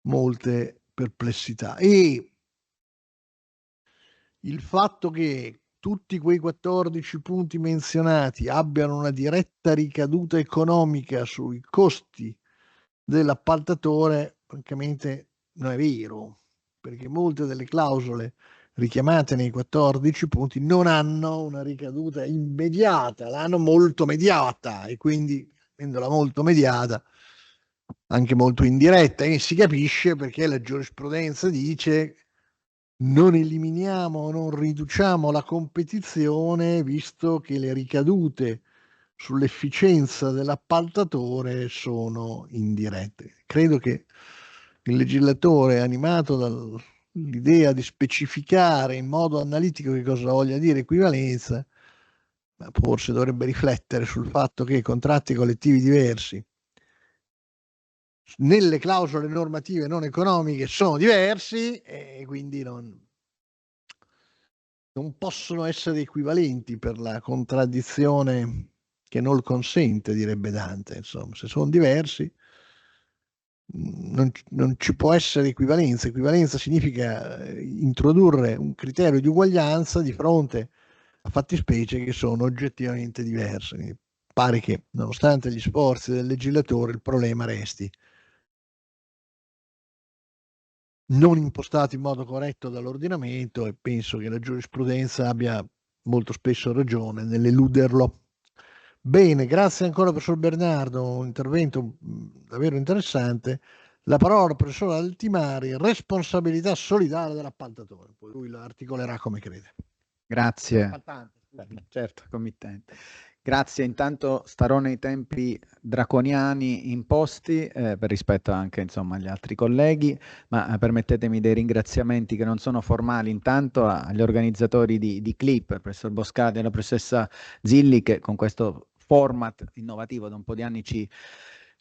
molte perplessità. E il fatto che tutti quei 14 punti menzionati abbiano una diretta ricaduta economica sui costi dell'appaltatore, francamente non è vero. perché molte delle clausole richiamate nei 14 punti non hanno una ricaduta immediata, l'hanno molto mediata, e quindi, avendola molto mediata, anche molto indiretta, e si capisce perché la giurisprudenza dice non eliminiamo, non riduciamo la competizione, visto che le ricadute sull'efficienza dell'appaltatore sono indirette. Credo che il legislatore, animato dall'idea di specificare in modo analitico che cosa voglia dire equivalenza, ma forse dovrebbe riflettere sul fatto che i contratti collettivi diversi nelle clausole normative non economiche sono diversi, e quindi non possono essere equivalenti per la contraddizione che non consente, direbbe Dante. Insomma, se sono diversi, non ci può essere equivalenza. Equivalenza significa introdurre un criterio di uguaglianza di fronte a fattispecie che sono oggettivamente diverse. Mi pare che, nonostante gli sforzi del legislatore, il problema resti non impostato in modo corretto dall'ordinamento, e penso che la giurisprudenza abbia molto spesso ragione nell'eluderlo. Bene, grazie ancora professor Bernardo, un intervento davvero interessante. La parola al professor Altimari, responsabilità solidale dell'appaltatore, poi lui la articolerà come crede. Grazie. Certo, committente. Grazie, intanto starò nei tempi draconiani imposti per rispetto anche insomma agli altri colleghi, ma permettetemi dei ringraziamenti che non sono formali, intanto agli organizzatori di Clip, il professor Boscati e la professoressa Zilli, che con questo format innovativo da un po' di anni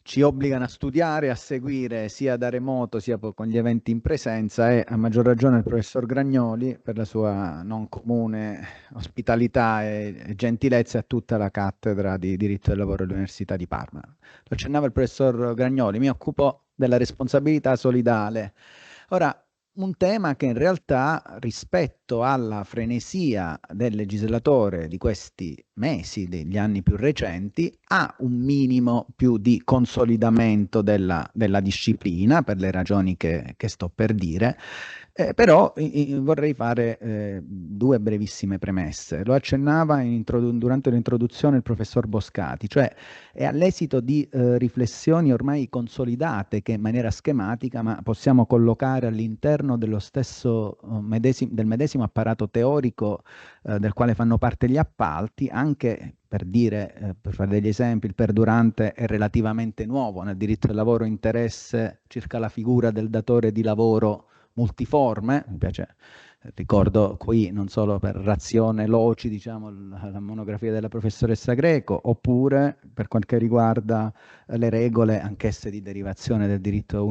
ci obbligano a studiare, a seguire sia da remoto sia poi con gli eventi in presenza, e a maggior ragione il professor Gragnoli per la sua non comune ospitalità e gentilezza, a tutta la cattedra di diritto del lavoro dell'Università di Parma. Lo accennava il professor Gragnoli, mi occupo della responsabilità solidale. Ora, un tema che in realtà, rispetto alla frenesia del legislatore di questi mesi, degli anni più recenti, ha un minimo più di consolidamento della disciplina, per le ragioni che sto per dire. Però vorrei fare due brevissime premesse. Lo accennava durante l'introduzione il professor Boscati, cioè è all'esito di riflessioni ormai consolidate che in maniera schematica ma possiamo collocare all'interno dello stesso del medesimo apparato teorico del quale fanno parte gli appalti, anche per dire, per fare degli esempi, il perdurante è relativamente nuovo nel diritto del lavoro, interesse circa la figura del datore di lavoro multiforme. Mi piace, ricordo qui non solo per Razione Loci, diciamo, la monografia della professoressa Greco, oppure per quel che riguarda le regole anch'esse di derivazione del diritto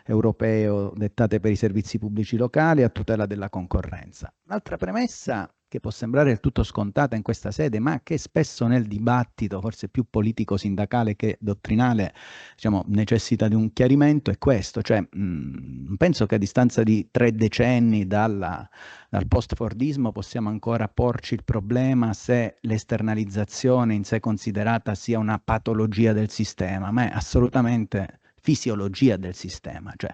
europeo dettate per i servizi pubblici locali a tutela della concorrenza. Un'altra premessa che può sembrare del tutto scontata in questa sede, ma che spesso nel dibattito, forse più politico-sindacale che dottrinale, diciamo, necessita di un chiarimento, è questo. Cioè, penso che a distanza di 3 decenni dal post-fordismo possiamo ancora porci il problema se l'esternalizzazione in sé considerata sia una patologia del sistema, ma è assolutamente fisiologia del sistema. Cioè,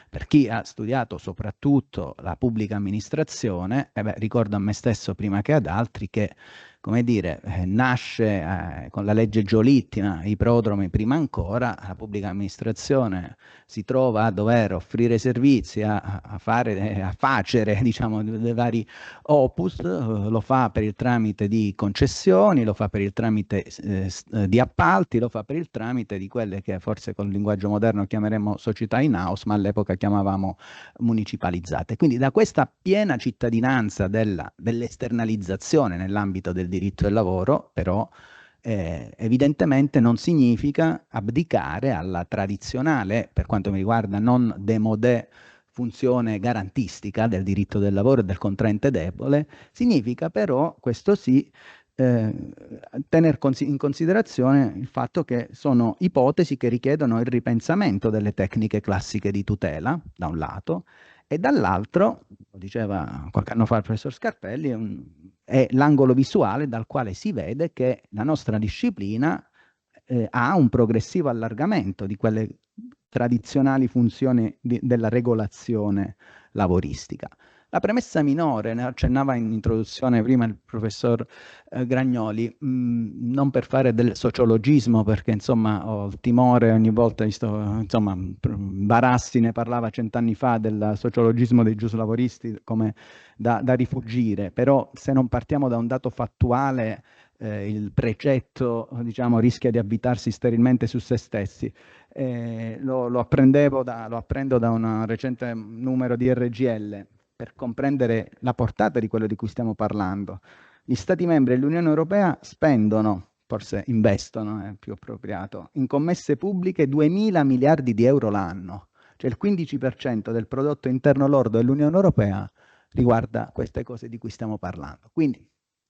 per chi ha studiato soprattutto la pubblica amministrazione, ricordo a me stesso prima che ad altri che, come dire, nasce con la legge Giolitti, ma i prodromi prima ancora, la pubblica amministrazione si trova a dover offrire servizi, a facere, diciamo, dei vari opus, lo fa per il tramite di concessioni, lo fa per il tramite di appalti, lo fa per il tramite di quelle che forse con il linguaggio moderno chiameremo società in house, ma all'epoca chiamavamo municipalizzate. Quindi da questa piena cittadinanza dell'esternalizzazione nell'ambito del diritto del lavoro, però evidentemente non significa abdicare alla tradizionale, per quanto mi riguarda non démodé, funzione garantistica del diritto del lavoro e del contraente debole. Significa però, questo sì, tenere in considerazione il fatto che sono ipotesi che richiedono il ripensamento delle tecniche classiche di tutela, da un lato, e dall'altro, lo diceva qualche anno fa il professor Scarpelli, è l'angolo visuale dal quale si vede che la nostra disciplina ha un progressivo allargamento di quelle tradizionali funzioni della regolazione lavoristica. La premessa minore, ne accennava in introduzione prima il professor Gragnoli, non per fare del sociologismo, perché insomma ho il timore ogni volta, insomma Barassi ne parlava 100 anni fa del sociologismo dei giuslavoristi come da rifugire, però se non partiamo da un dato fattuale il precetto, diciamo, rischia di avvitarsi sterilmente su se stessi. Lo apprendo da un recente numero di RGL per comprendere la portata di quello di cui stiamo parlando. Gli Stati membri dell'Unione Europea spendono, forse investono, è più appropriato, in commesse pubbliche 2.000 miliardi di euro l'anno, cioè il 15% del prodotto interno lordo dell'Unione Europea riguarda queste cose di cui stiamo parlando. Quindi,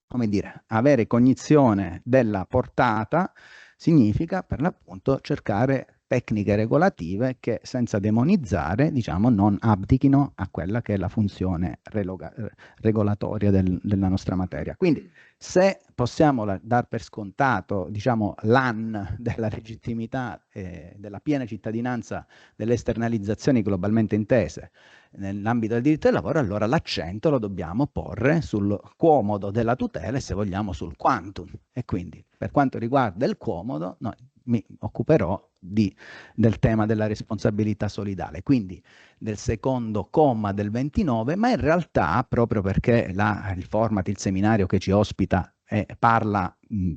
come dire, avere cognizione della portata significa per l'appunto cercare tecniche regolative che senza demonizzare, diciamo, non abdichino a quella che è la funzione regolatoria della nostra materia. Quindi se possiamo dar per scontato, diciamo, l'AN della legittimità e della piena cittadinanza delle esternalizzazioni globalmente intese nell'ambito del diritto del lavoro, allora l'accento lo dobbiamo porre sul comodo della tutela e, se vogliamo, sul quantum. E quindi, per quanto riguarda il comodo, mi occuperò del tema della responsabilità solidale, quindi del secondo comma del 29, ma in realtà, proprio perché il format, il seminario che ci ospita parla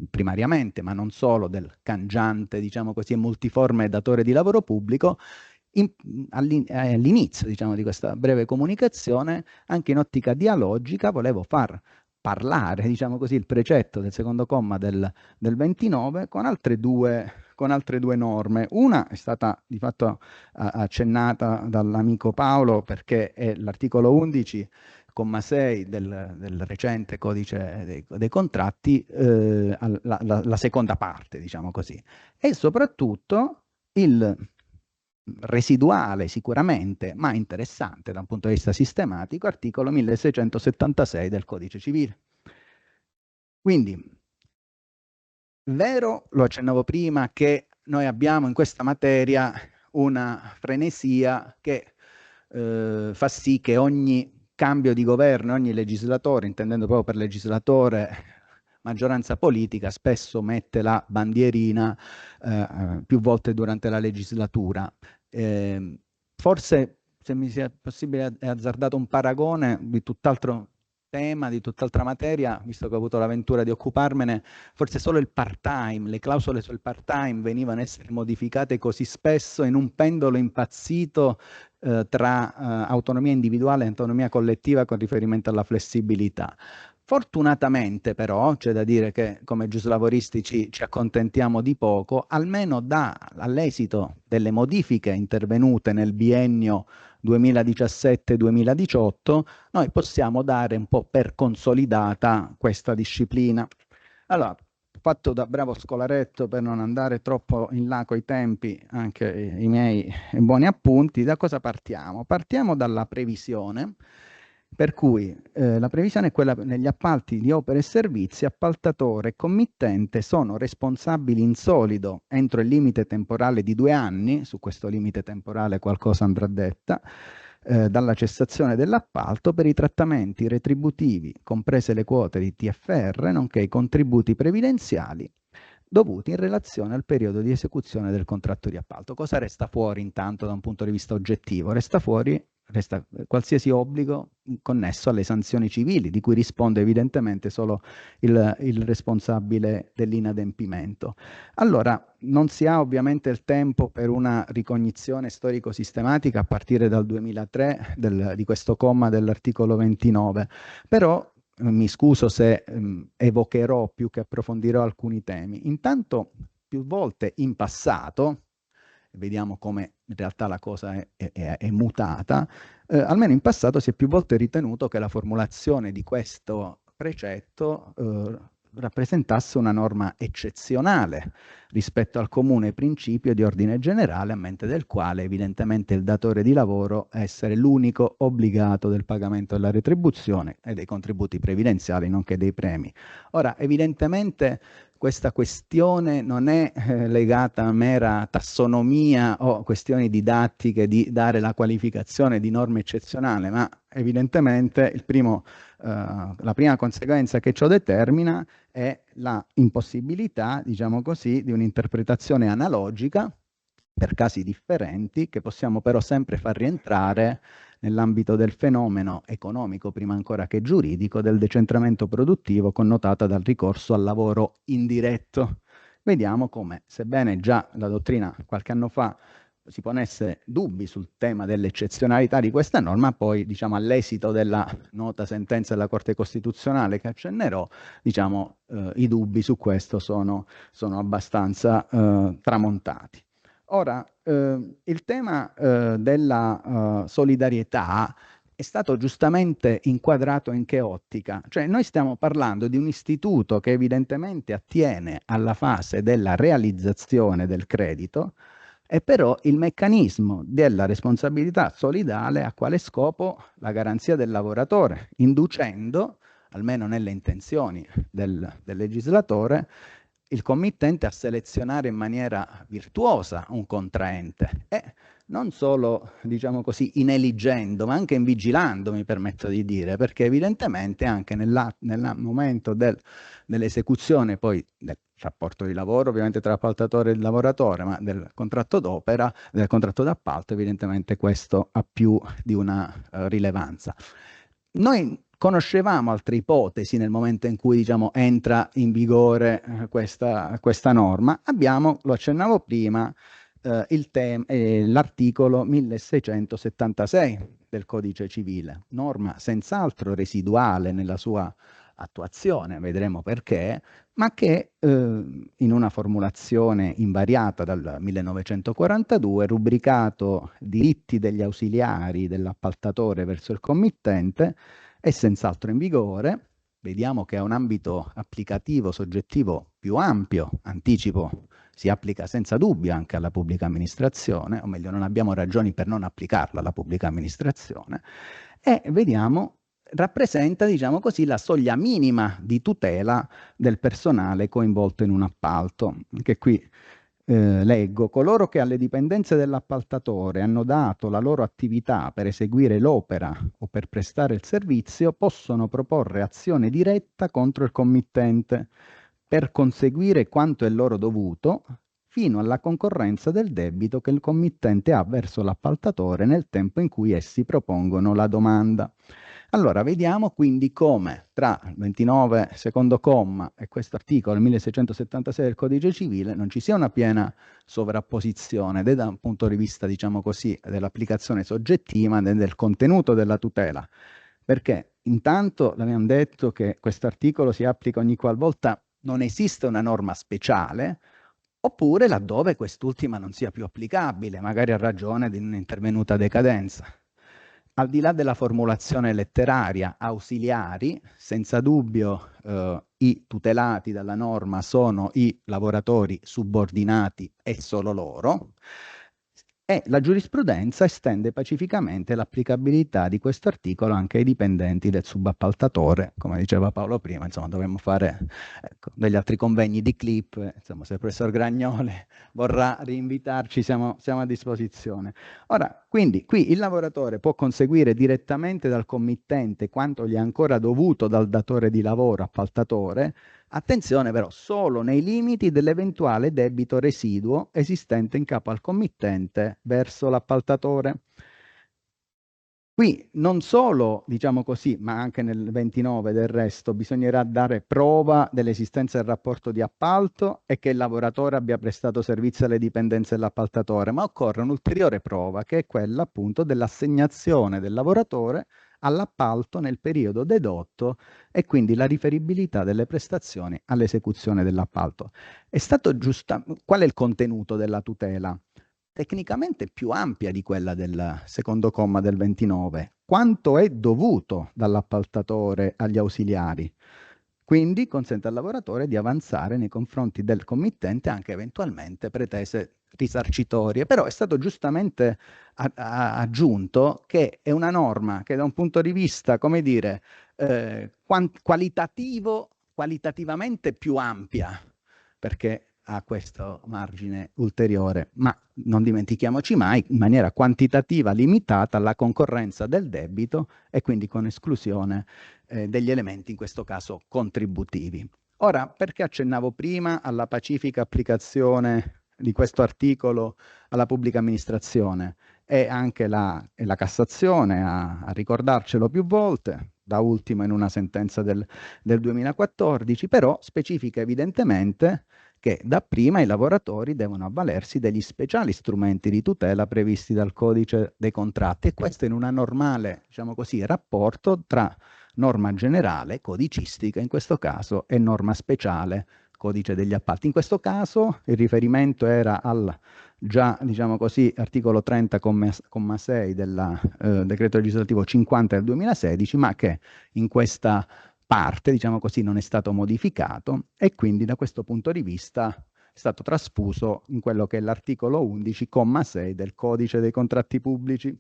primariamente, ma non solo, del cangiante, diciamo così, multiforme datore di lavoro pubblico, all'inizio, diciamo, di questa breve comunicazione, anche in ottica dialogica, volevo far parlare, diciamo così, il precetto del secondo comma del 29 con altre due norme. Una è stata di fatto accennata dall'amico Paolo, perché è l'articolo 11, comma 6 del recente codice dei contratti, la seconda parte, diciamo così, e soprattutto il residuale, sicuramente, ma interessante da un punto di vista sistematico, articolo 1676 del Codice Civile. Quindi, vero, lo accennavo prima, che noi abbiamo in questa materia una frenesia che fa sì che ogni cambio di governo, ogni legislatore, intendendo proprio per legislatore maggioranza politica, spesso mette la bandierina più volte durante la legislatura. Forse, se mi sia possibile, è azzardato un paragone di tutt'altro tema, di tutt'altra materia, visto che ho avuto l'avventura di occuparmene, forse solo il part-time, le clausole sul part-time venivano a essere modificate così spesso in un pendolo impazzito tra autonomia individuale e autonomia collettiva con riferimento alla flessibilità. Fortunatamente però, c'è da dire che come giuslavoristi ci accontentiamo di poco, almeno all'esito delle modifiche intervenute nel biennio 2017-2018, noi possiamo dare un po' per consolidata questa disciplina. Allora, fatto da bravo scolaretto, per non andare troppo in là coi tempi, anche i miei buoni appunti, da cosa partiamo? Partiamo dalla previsione, per cui la previsione è quella: negli appalti di opere e servizi, appaltatore e committente sono responsabili in solido entro il limite temporale di 2 anni, su questo limite temporale qualcosa andrà detta, dalla cessazione dell'appalto, per i trattamenti retributivi, comprese le quote di TFR, nonché i contributi previdenziali dovuti in relazione al periodo di esecuzione del contratto di appalto. Cosa resta fuori intanto da un punto di vista oggettivo? Resta qualsiasi obbligo connesso alle sanzioni civili, di cui risponde evidentemente solo il responsabile dell'inadempimento. Allora, non si ha ovviamente il tempo per una ricognizione storico-sistematica a partire dal 2003 di questo comma dell'articolo 29, però mi scuso se evocherò più che approfondirò alcuni temi. Intanto, più volte in passato, vediamo come in realtà la cosa è mutata, almeno in passato si è più volte ritenuto che la formulazione di questo precetto rappresentasse una norma eccezionale rispetto al comune principio di ordine generale, a mente del quale evidentemente il datore di lavoro è essere l'unico obbligato del pagamento della retribuzione e dei contributi previdenziali, nonché dei premi. Ora, evidentemente questa questione non è legata a mera tassonomia o questioni didattiche di dare la qualificazione di norma eccezionale, ma evidentemente la prima conseguenza che ciò determina è la impossibilità, diciamo così, di un'interpretazione analogica per casi differenti, che possiamo però sempre far rientrare nell'ambito del fenomeno economico, prima ancora che giuridico, del decentramento produttivo connotata dal ricorso al lavoro indiretto. Vediamo come, sebbene già la dottrina qualche anno fa si ponesse dubbi sul tema dell'eccezionalità di questa norma, poi, diciamo, all'esito della nota sentenza della Corte Costituzionale che accennerò, diciamo, i dubbi su questo sono abbastanza tramontati. Ora, il tema della solidarietà è stato giustamente inquadrato in che ottica? Cioè, noi stiamo parlando di un istituto che evidentemente attiene alla fase della realizzazione del credito, e però il meccanismo della responsabilità solidale ha quale scopo? La garanzia del lavoratore, inducendo, almeno nelle intenzioni del legislatore, il committente a selezionare in maniera virtuosa un contraente e non solo, diciamo così, ineliggendo, ma anche invigilando, mi permetto di dire, perché evidentemente anche nel momento dell'esecuzione poi del rapporto di lavoro, ovviamente tra appaltatore e il lavoratore, ma del contratto d'opera, del contratto d'appalto, evidentemente questo ha più di una rilevanza. Noi conoscevamo altre ipotesi nel momento in cui, diciamo, entra in vigore questa norma. Abbiamo, lo accennavo prima, l'articolo 1676 del Codice Civile, norma senz'altro residuale nella sua attuazione, vedremo perché, ma che in una formulazione invariata dal 1942, rubricato diritti degli ausiliari dell'appaltatore verso il committente, è senz'altro in vigore. Vediamo che ha un ambito applicativo soggettivo più ampio, anticipo, si applica senza dubbio anche alla pubblica amministrazione, o meglio, non abbiamo ragioni per non applicarla alla pubblica amministrazione, e vediamo rappresenta, diciamo così, la soglia minima di tutela del personale coinvolto in un appalto, che qui leggo: coloro che alle dipendenze dell'appaltatore hanno dato la loro attività per eseguire l'opera o per prestare il servizio possono proporre azione diretta contro il committente per conseguire quanto è loro dovuto fino alla concorrenza del debito che il committente ha verso l'appaltatore nel tempo in cui essi propongono la domanda. Allora, vediamo quindi come tra il 29 secondo comma e questo articolo 1676 del Codice Civile non ci sia una piena sovrapposizione da un punto di vista, diciamo così, dell'applicazione soggettiva del contenuto della tutela. Perché intanto abbiamo detto che questo articolo si applica ogni qualvolta non esiste una norma speciale, oppure laddove quest'ultima non sia più applicabile, magari a ragione di un'intervenuta decadenza. Al di là della formulazione letteraria, ausiliari, senza dubbio i tutelati dalla norma sono i lavoratori subordinati e solo loro, e la giurisprudenza estende pacificamente l'applicabilità di questo articolo anche ai dipendenti del subappaltatore. Come diceva Paolo prima, insomma, dovremmo fare degli altri convegni di clip, insomma, se il professor Gragnoli vorrà rinvitarci siamo a disposizione. Ora, quindi qui il lavoratore può conseguire direttamente dal committente quanto gli è ancora dovuto dal datore di lavoro appaltatore, attenzione però solo nei limiti dell'eventuale debito residuo esistente in capo al committente verso l'appaltatore. Qui non solo, diciamo così, ma anche nel 29 del resto, bisognerà dare prova dell'esistenza del rapporto di appalto e che il lavoratore abbia prestato servizio alle dipendenze dell'appaltatore, ma occorre un'ulteriore prova che è quella appunto dell'assegnazione del lavoratore all'appalto nel periodo dedotto e quindi la riferibilità delle prestazioni all'esecuzione dell'appalto. Qual è il contenuto della tutela? Tecnicamente più ampia di quella del secondo comma del 29, quanto è dovuto dall'appaltatore agli ausiliari. Quindi consente al lavoratore di avanzare nei confronti del committente anche eventualmente pretese risarcitorie, però è stato giustamente aggiunto che è una norma che da un punto di vista, come dire, qualitativamente più ampia perché ha questo margine ulteriore, ma non dimentichiamoci mai in maniera quantitativa limitata la concorrenza del debito e quindi con esclusione degli elementi in questo caso contributivi. Ora, perché accennavo prima alla pacifica applicazione di questo articolo alla pubblica amministrazione? E anche la Cassazione a ricordarcelo più volte, da ultimo in una sentenza del 2014, però specifica evidentemente che dapprima i lavoratori devono avvalersi degli speciali strumenti di tutela previsti dal codice dei contratti, e questo in una normale, diciamo così, rapporto tra norma generale, codicistica in questo caso, e norma speciale, codice degli appalti. In questo caso il riferimento era al già, diciamo così, articolo 30,6 del decreto legislativo 50 del 2016, ma che in questa parte, diciamo così, non è stato modificato, e quindi da questo punto di vista è stato trasfuso in quello che è l'articolo 11,6 del codice dei contratti pubblici.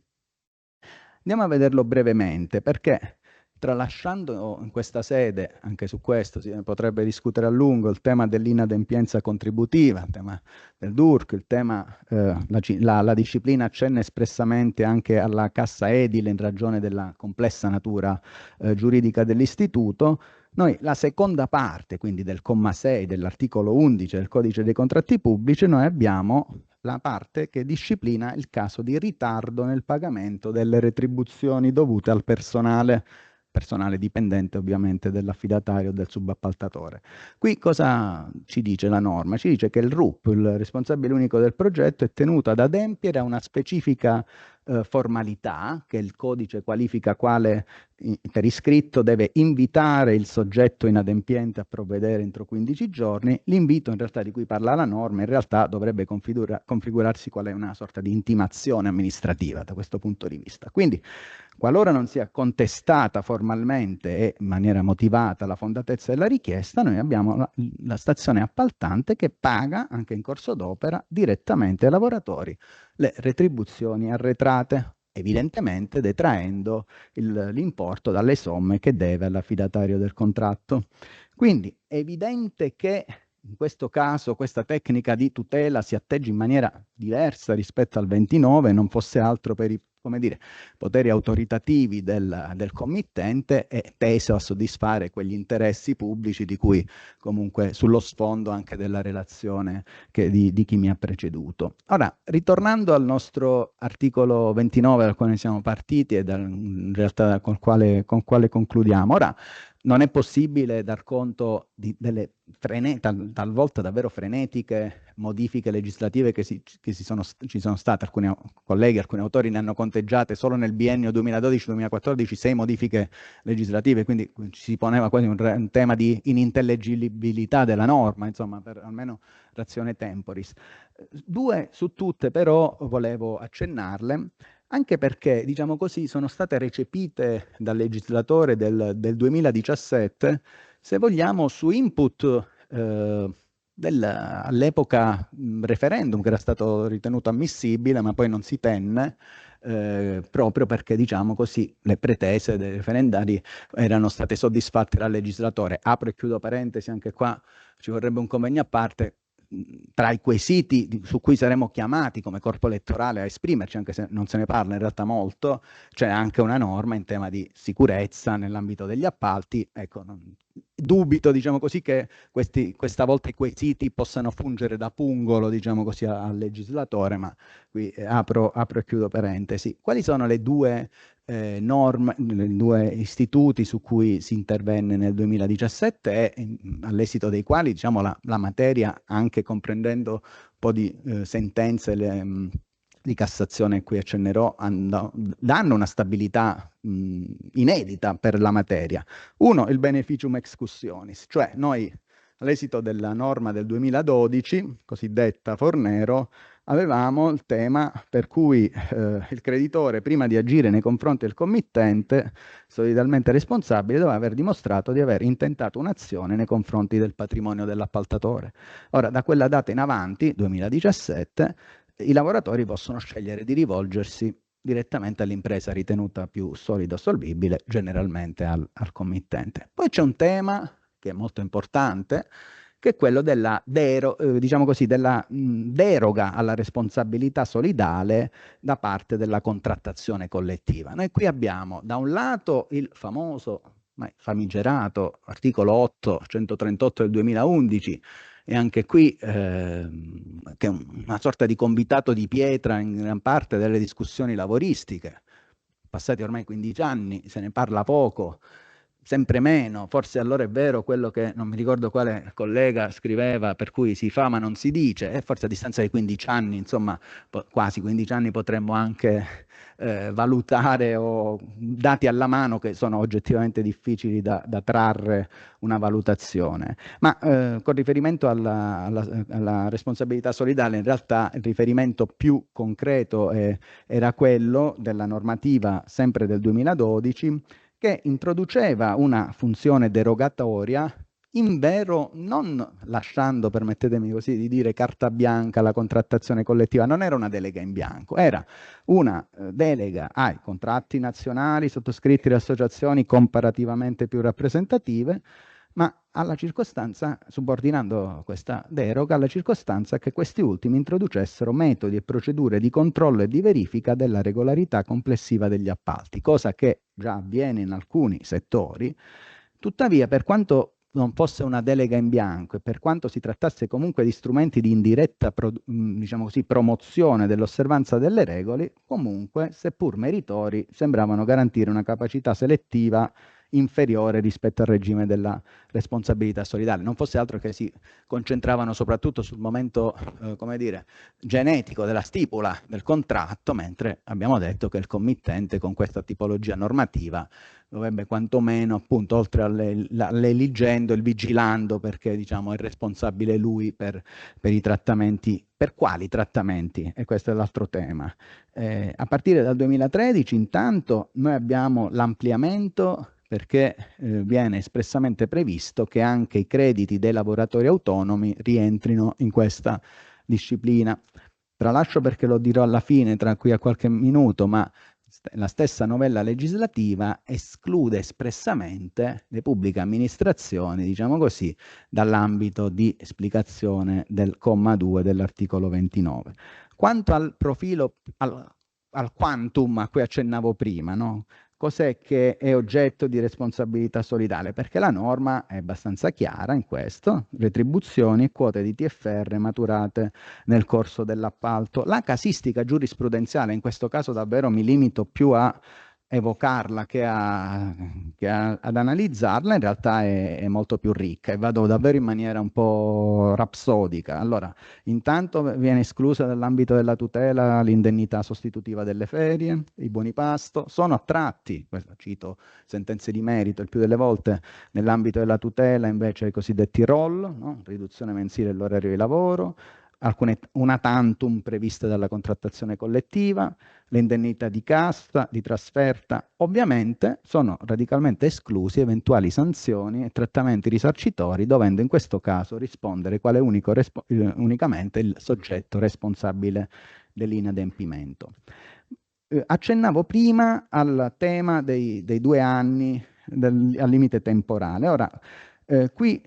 Andiamo a vederlo brevemente, perché tralasciando in questa sede, anche su questo si potrebbe discutere a lungo, il tema dell'inadempienza contributiva, il tema del DURC, il tema, la disciplina accenna espressamente anche alla cassa edile in ragione della complessa natura giuridica dell'istituto. Noi la seconda parte, quindi del comma 6 dell'articolo 11 del codice dei contratti pubblici, noi abbiamo la parte che disciplina il caso di ritardo nel pagamento delle retribuzioni dovute al personale dipendente ovviamente dell'affidatario o del subappaltatore. Qui cosa ci dice la norma? Ci dice che il RUP, il responsabile unico del progetto, è tenuto ad adempiere a una specifica formalità che il codice qualifica quale per iscritto deve invitare il soggetto inadempiente a provvedere entro 15 giorni. L'invito in realtà di cui parla la norma in realtà dovrebbe configurarsi quale una sorta di intimazione amministrativa da questo punto di vista. Quindi qualora non sia contestata formalmente e in maniera motivata la fondatezza della richiesta, noi abbiamo la stazione appaltante che paga anche in corso d'opera direttamente ai lavoratori le retribuzioni arretrate, evidentemente detraendo l'importo dalle somme che deve all'affidatario del contratto. Quindi è evidente che in questo caso questa tecnica di tutela si atteggia in maniera diversa rispetto al 29, non fosse altro per i, come dire, poteri autoritativi del committente, è teso a soddisfare quegli interessi pubblici di cui comunque sullo sfondo anche della relazione di chi mi ha preceduto. Ora, ritornando al nostro articolo 29 dal quale siamo partiti e in realtà con quale concludiamo. Ora, non è possibile dar conto delle talvolta davvero frenetiche modifiche legislative che ci sono state. Alcuni colleghi, alcuni autori ne hanno conteggiate solo nel biennio 2012-2014 6 modifiche legislative, quindi ci si poneva quasi un tema di inintellegibilità della norma, insomma, per almeno razione temporis. 2 su tutte però volevo accennarle, anche perché, diciamo così, sono state recepite dal legislatore del 2017, se vogliamo, su input all'epoca referendum che era stato ritenuto ammissibile, ma poi non si tenne, proprio perché, diciamo così, le pretese dei referendari erano state soddisfatte dal legislatore. Apro e chiudo parentesi, anche qua ci vorrebbe un convegno a parte. Tra i quesiti su cui saremo chiamati come corpo elettorale a esprimerci, anche se non se ne parla in realtà molto, c'è anche una norma in tema di sicurezza nell'ambito degli appalti. Ecco, dubito, diciamo così, che questa volta i quesiti possano fungere da pungolo, diciamo così, al legislatore, ma qui apro e chiudo parentesi. Quali sono le due norme, i 2 istituti su cui si intervenne nel 2017 e all'esito dei quali, diciamo, la materia, anche comprendendo un po' di sentenze di Cassazione a cui accennerò, danno una stabilità inedita per la materia. Uno, il beneficium excussionis, cioè noi all'esito della norma del 2012, cosiddetta Fornero, avevamo il tema per cui il creditore, prima di agire nei confronti del committente solidalmente responsabile, doveva aver dimostrato di aver intentato un'azione nei confronti del patrimonio dell'appaltatore. Ora, da quella data in avanti, 2017, i lavoratori possono scegliere di rivolgersi direttamente all'impresa ritenuta più solida o solvibile, generalmente al committente. Poi c'è un tema che è molto importante, che è quello della, diciamo così, della deroga alla responsabilità solidale da parte della contrattazione collettiva. Noi qui abbiamo da un lato il famoso, famigerato articolo 138 del 2011, e anche qui che è una sorta di convitato di pietra in gran parte delle discussioni lavoristiche. Passati ormai 15 anni, se ne parla poco, sempre meno. Forse allora è vero quello che non mi ricordo quale collega scriveva, per cui si fa ma non si dice, e forse a distanza di 15 anni, insomma quasi 15 anni, potremmo anche valutare, o dati alla mano che sono oggettivamente difficili da trarre una valutazione. Ma con riferimento alla responsabilità solidale, in realtà il riferimento più concreto era quello della normativa sempre del 2012, che introduceva una funzione derogatoria, invero non lasciando, permettetemi così di dire, carta bianca alla contrattazione collettiva. Non era una delega in bianco, era una delega ai contratti nazionali sottoscritti da associazioni comparativamente più rappresentative, ma alla circostanza, subordinando questa deroga alla circostanza che questi ultimi introducessero metodi e procedure di controllo e di verifica della regolarità complessiva degli appalti, cosa che già avviene in alcuni settori. Tuttavia, per quanto non fosse una delega in bianco e per quanto si trattasse comunque di strumenti di indiretta diciamo così, promozione dell'osservanza delle regole, comunque, seppur meritori, sembravano garantire una capacità selettiva inferiore rispetto al regime della responsabilità solidale. Non fosse altro che si concentravano soprattutto sul momento, come dire, genetico della stipula del contratto, mentre abbiamo detto che il committente con questa tipologia normativa dovrebbe quantomeno, appunto, oltre all'eligendo, il vigilando, perché diciamo è responsabile lui per i trattamenti. Per quali trattamenti? E questo è l'altro tema. A partire dal 2013 intanto noi abbiamo l'ampliamento, perché viene espressamente previsto che anche i crediti dei lavoratori autonomi rientrino in questa disciplina. Tralascio perché lo dirò alla fine, tra qui a qualche minuto, ma la stessa novella legislativa esclude espressamente le pubbliche amministrazioni, diciamo così, dall'ambito di esplicazione del comma 2 dell'articolo 29. Quanto al profilo, al quantum a cui accennavo prima, no? Cos'è che è oggetto di responsabilità solidale? Perché la norma è abbastanza chiara in questo: retribuzioni e quote di TFR maturate nel corso dell'appalto. La casistica giurisprudenziale, in questo caso davvero mi limito più a evocarla che ad analizzarla, in realtà è molto più ricca, e vado davvero in maniera un po' rapsodica. Allora, intanto viene esclusa dall'ambito della tutela l'indennità sostitutiva delle ferie, i buoni pasto, sono attratti, questo cito sentenze di merito, il più delle volte nell'ambito della tutela invece i cosiddetti roll, no? Riduzione mensile dell'orario di lavoro, alcune una tantum previste dalla contrattazione collettiva, le indennità di cassa, di trasferta. Ovviamente sono radicalmente esclusi eventuali sanzioni e trattamenti risarcitori, dovendo in questo caso rispondere quale unicamente il soggetto responsabile dell'inadempimento. Accennavo prima al tema dei 2 anni al limite temporale. Ora, qui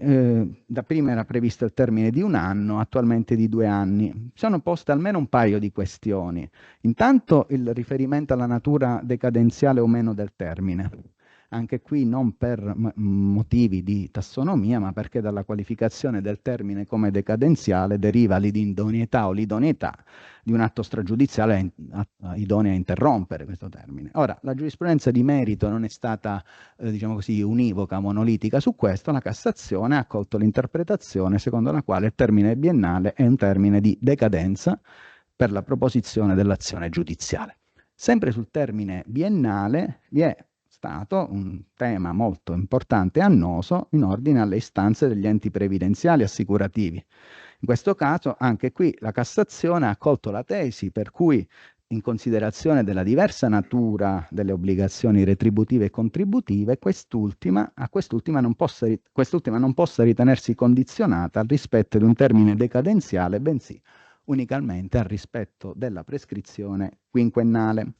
da prima era previsto il termine di 1 anno, attualmente di 2 anni. Sono poste almeno un paio di questioni. Intanto il riferimento alla natura decadenziale o meno del termine. Anche qui non per motivi di tassonomia, ma perché dalla qualificazione del termine come decadenziale deriva l'idoneità o l'idoneità di un atto stragiudiziale idoneo a interrompere questo termine. Ora, la giurisprudenza di merito non è stata, diciamo così, univoca, monolitica su questo. La Cassazione ha accolto l'interpretazione secondo la quale il termine biennale è un termine di decadenza per la proposizione dell'azione giudiziale. Sempre sul termine biennale vi è stato un tema molto importante e annoso in ordine alle istanze degli enti previdenziali assicurativi. In questo caso, anche qui, la Cassazione ha accolto la tesi per cui, in considerazione della diversa natura delle obbligazioni retributive e contributive, quest'ultima non possa ritenersi condizionata al rispetto di un termine decadenziale, bensì unicamente al rispetto della prescrizione quinquennale.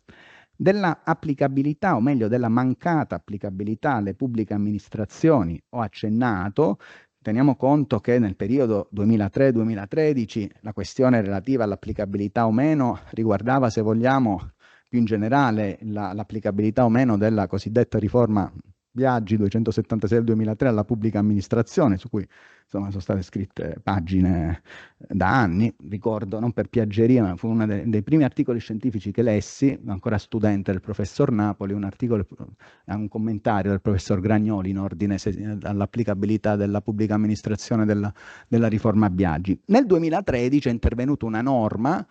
Della applicabilità, o meglio della mancata applicabilità alle pubbliche amministrazioni ho accennato. teniamo conto che nel periodo 2003-2013 la questione relativa all'applicabilità o meno riguardava, se vogliamo, più in generale l'applicabilità o meno della cosiddetta riforma Biagi 276 del 2003 alla pubblica amministrazione, su cui insomma sono state scritte pagine da anni. Ricordo, non per piaggeria, ma fu uno dei primi articoli scientifici che lessi, ancora studente, del professor Napoli, un commentario del professor Gragnoli in ordine all'applicabilità della pubblica amministrazione della riforma Biagi. Nel 2013 è intervenuta una norma.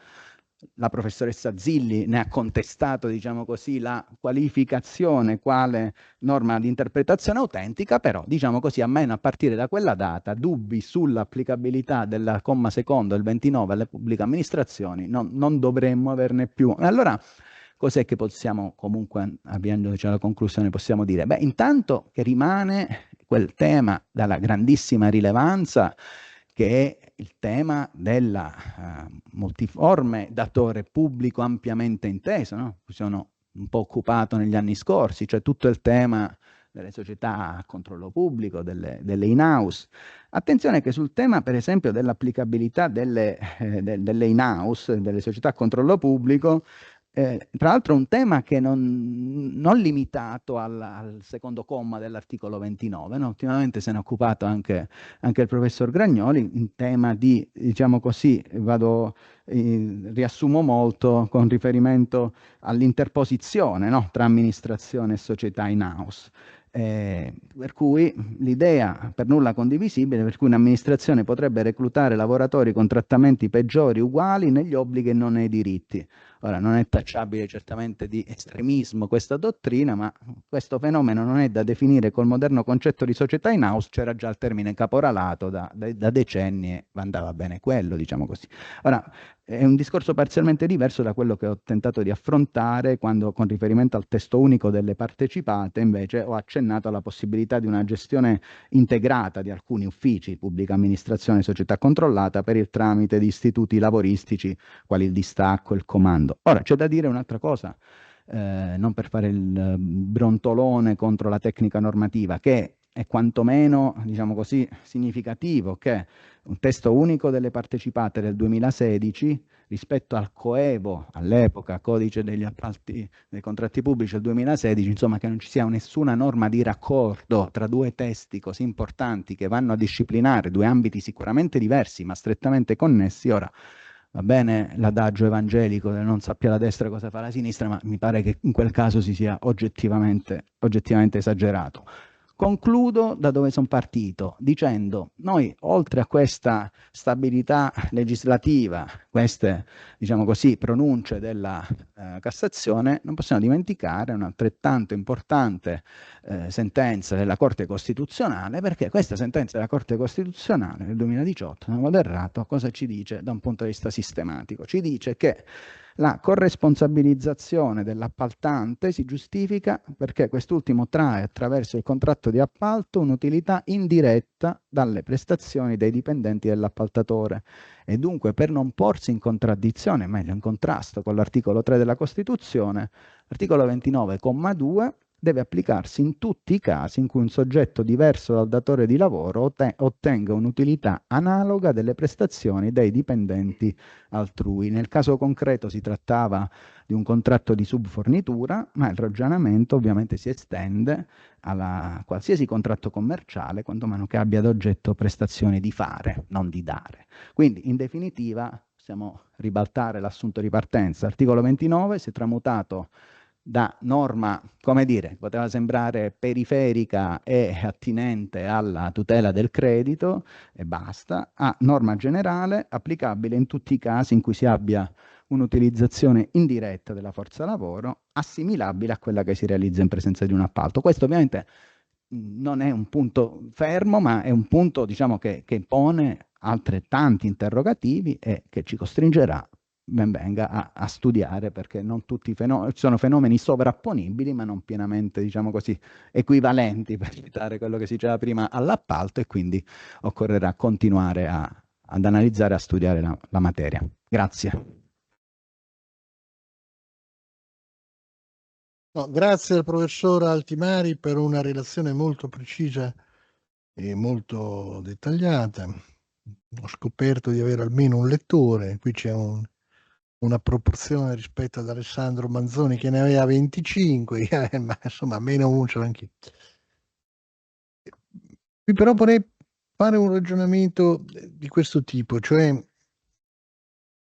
La professoressa Zilli ne ha contestato, diciamo così, la qualificazione quale norma di interpretazione autentica, però, diciamo così, almeno a partire da quella data, dubbi sull'applicabilità del comma secondo del 29 alle pubbliche amministrazioni non dovremmo averne più. Allora, cos'è che possiamo comunque, avviandoci alla conclusione, possiamo dire? Beh, intanto che rimane quel tema dalla grandissima rilevanza che è il tema del multiforme datore pubblico ampiamente inteso, no? Mi sono un po' occupato negli anni scorsi, cioè tutto il tema delle società a controllo pubblico, delle in-house. Attenzione che sul tema, per esempio, dell'applicabilità delle in-house, delle società a controllo pubblico, tra l'altro un tema che non limitato al secondo comma dell'articolo 29, no? Ultimamente se ne è occupato anche il professor Gragnoli in tema di, diciamo così, riassumo molto con riferimento all'interposizione, no? Tra amministrazione e società in house. Per cui l'idea per nulla condivisibile per cui un'amministrazione potrebbe reclutare lavoratori con trattamenti peggiori uguali negli obblighi e non nei diritti. Ora, non è tacciabile certamente di estremismo questa dottrina, ma questo fenomeno non è da definire col moderno concetto di società in house, c'era già il termine caporalato da decenni e andava bene quello, diciamo così. Ora, è un discorso parzialmente diverso da quello che ho tentato di affrontare quando, con riferimento al testo unico delle partecipate, invece ho accennato alla possibilità di una gestione integrata di alcuni uffici, pubblica amministrazione, società controllata, per il tramite di istituti lavoristici quali il distacco e il comando. Ora, c'è da dire un'altra cosa, non per fare il brontolone contro la tecnica normativa, che è quantomeno, diciamo così, significativo che un testo unico delle partecipate del 2016 rispetto al coevo, all'epoca, codice degli appalti dei contratti pubblici del 2016, insomma che non ci sia nessuna norma di raccordo tra due testi così importanti che vanno a disciplinare due ambiti sicuramente diversi ma strettamente connessi. Ora, va bene l'adagio evangelico del non sappia la destra cosa fa la sinistra, ma mi pare che in quel caso si sia oggettivamente esagerato. Concludo da dove sono partito, dicendo noi oltre a questa stabilità legislativa, queste, diciamo così, pronunce della Cassazione, non possiamo dimenticare un'altrettanto importante sentenza della Corte Costituzionale, perché questa sentenza della Corte Costituzionale del 2018, non vado errato, cosa ci dice da un punto di vista sistematico? Ci dice che la corresponsabilizzazione dell'appaltante si giustifica perché quest'ultimo trae attraverso il contratto di appalto un'utilità indiretta dalle prestazioni dei dipendenti dell'appaltatore e dunque per non porsi in contraddizione, meglio in contrasto con l'articolo 3 della Costituzione, l'articolo 29,2 deve applicarsi in tutti i casi in cui un soggetto diverso dal datore di lavoro ottenga un'utilità analoga delle prestazioni dei dipendenti altrui. Nel caso concreto si trattava di un contratto di subfornitura, ma il ragionamento ovviamente si estende a qualsiasi contratto commerciale, quantomeno che abbia ad oggetto prestazioni di fare, non di dare. Quindi, in definitiva, possiamo ribaltare l'assunto di partenza. L'articolo 29 si è tramutato da norma, come dire, poteva sembrare periferica e attinente alla tutela del credito e basta, a norma generale applicabile in tutti i casi in cui si abbia un'utilizzazione indiretta della forza lavoro assimilabile a quella che si realizza in presenza di un appalto. Questo ovviamente non è un punto fermo, ma è un punto, diciamo, che pone altrettanti interrogativi e che ci costringerà ben venga a studiare, perché non tutti sono fenomeni sovrapponibili ma non pienamente, diciamo così, equivalenti, per citare quello che si diceva prima, all'appalto, e quindi occorrerà continuare ad analizzare, a studiare la materia. Grazie. No, grazie al professor Altimari per una relazione molto precisa e molto dettagliata. Ho scoperto di avere almeno un lettore, qui c'è una proporzione rispetto ad Alessandro Manzoni che ne aveva 25, ma insomma meno uno ce l'ho anch'io. Qui però vorrei fare un ragionamento di questo tipo, cioè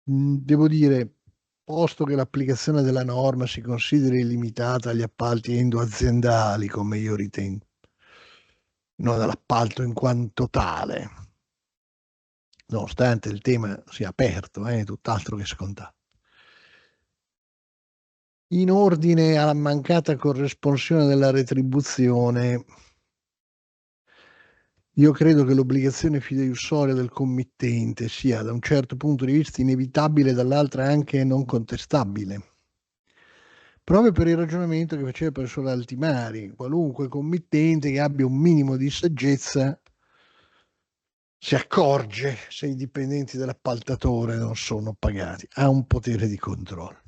devo dire, posto che l'applicazione della norma si consideri limitata agli appalti endoaziendali, come io ritengo, non all'appalto in quanto tale, nonostante il tema sia aperto, tutt'altro che scontato. In ordine alla mancata corresponsione della retribuzione, io credo che l'obbligazione fideiussoria del committente sia da un certo punto di vista inevitabile, dall'altra anche non contestabile. Proprio per il ragionamento che faceva il professor Altimari, qualunque committente che abbia un minimo di saggezza si accorge se i dipendenti dell'appaltatore non sono pagati, ha un potere di controllo.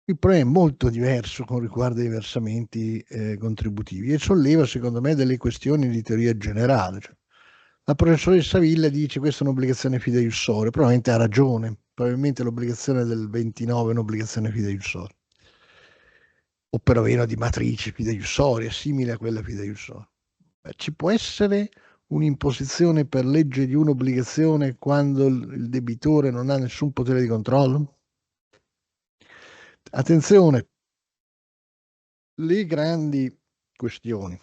Il problema è molto diverso con riguardo ai versamenti contributivi e solleva secondo me delle questioni di teoria generale. Cioè, la professoressa Villa dice questa è un'obbligazione fideiussoria, probabilmente ha ragione, probabilmente l'obbligazione del 29 è un'obbligazione fideiussoria, o perlomeno di matrice fideiussoria, simile a quella fideiussoria. Ci può essere un'imposizione per legge di un'obbligazione quando il debitore non ha nessun potere di controllo? Attenzione, le grandi questioni,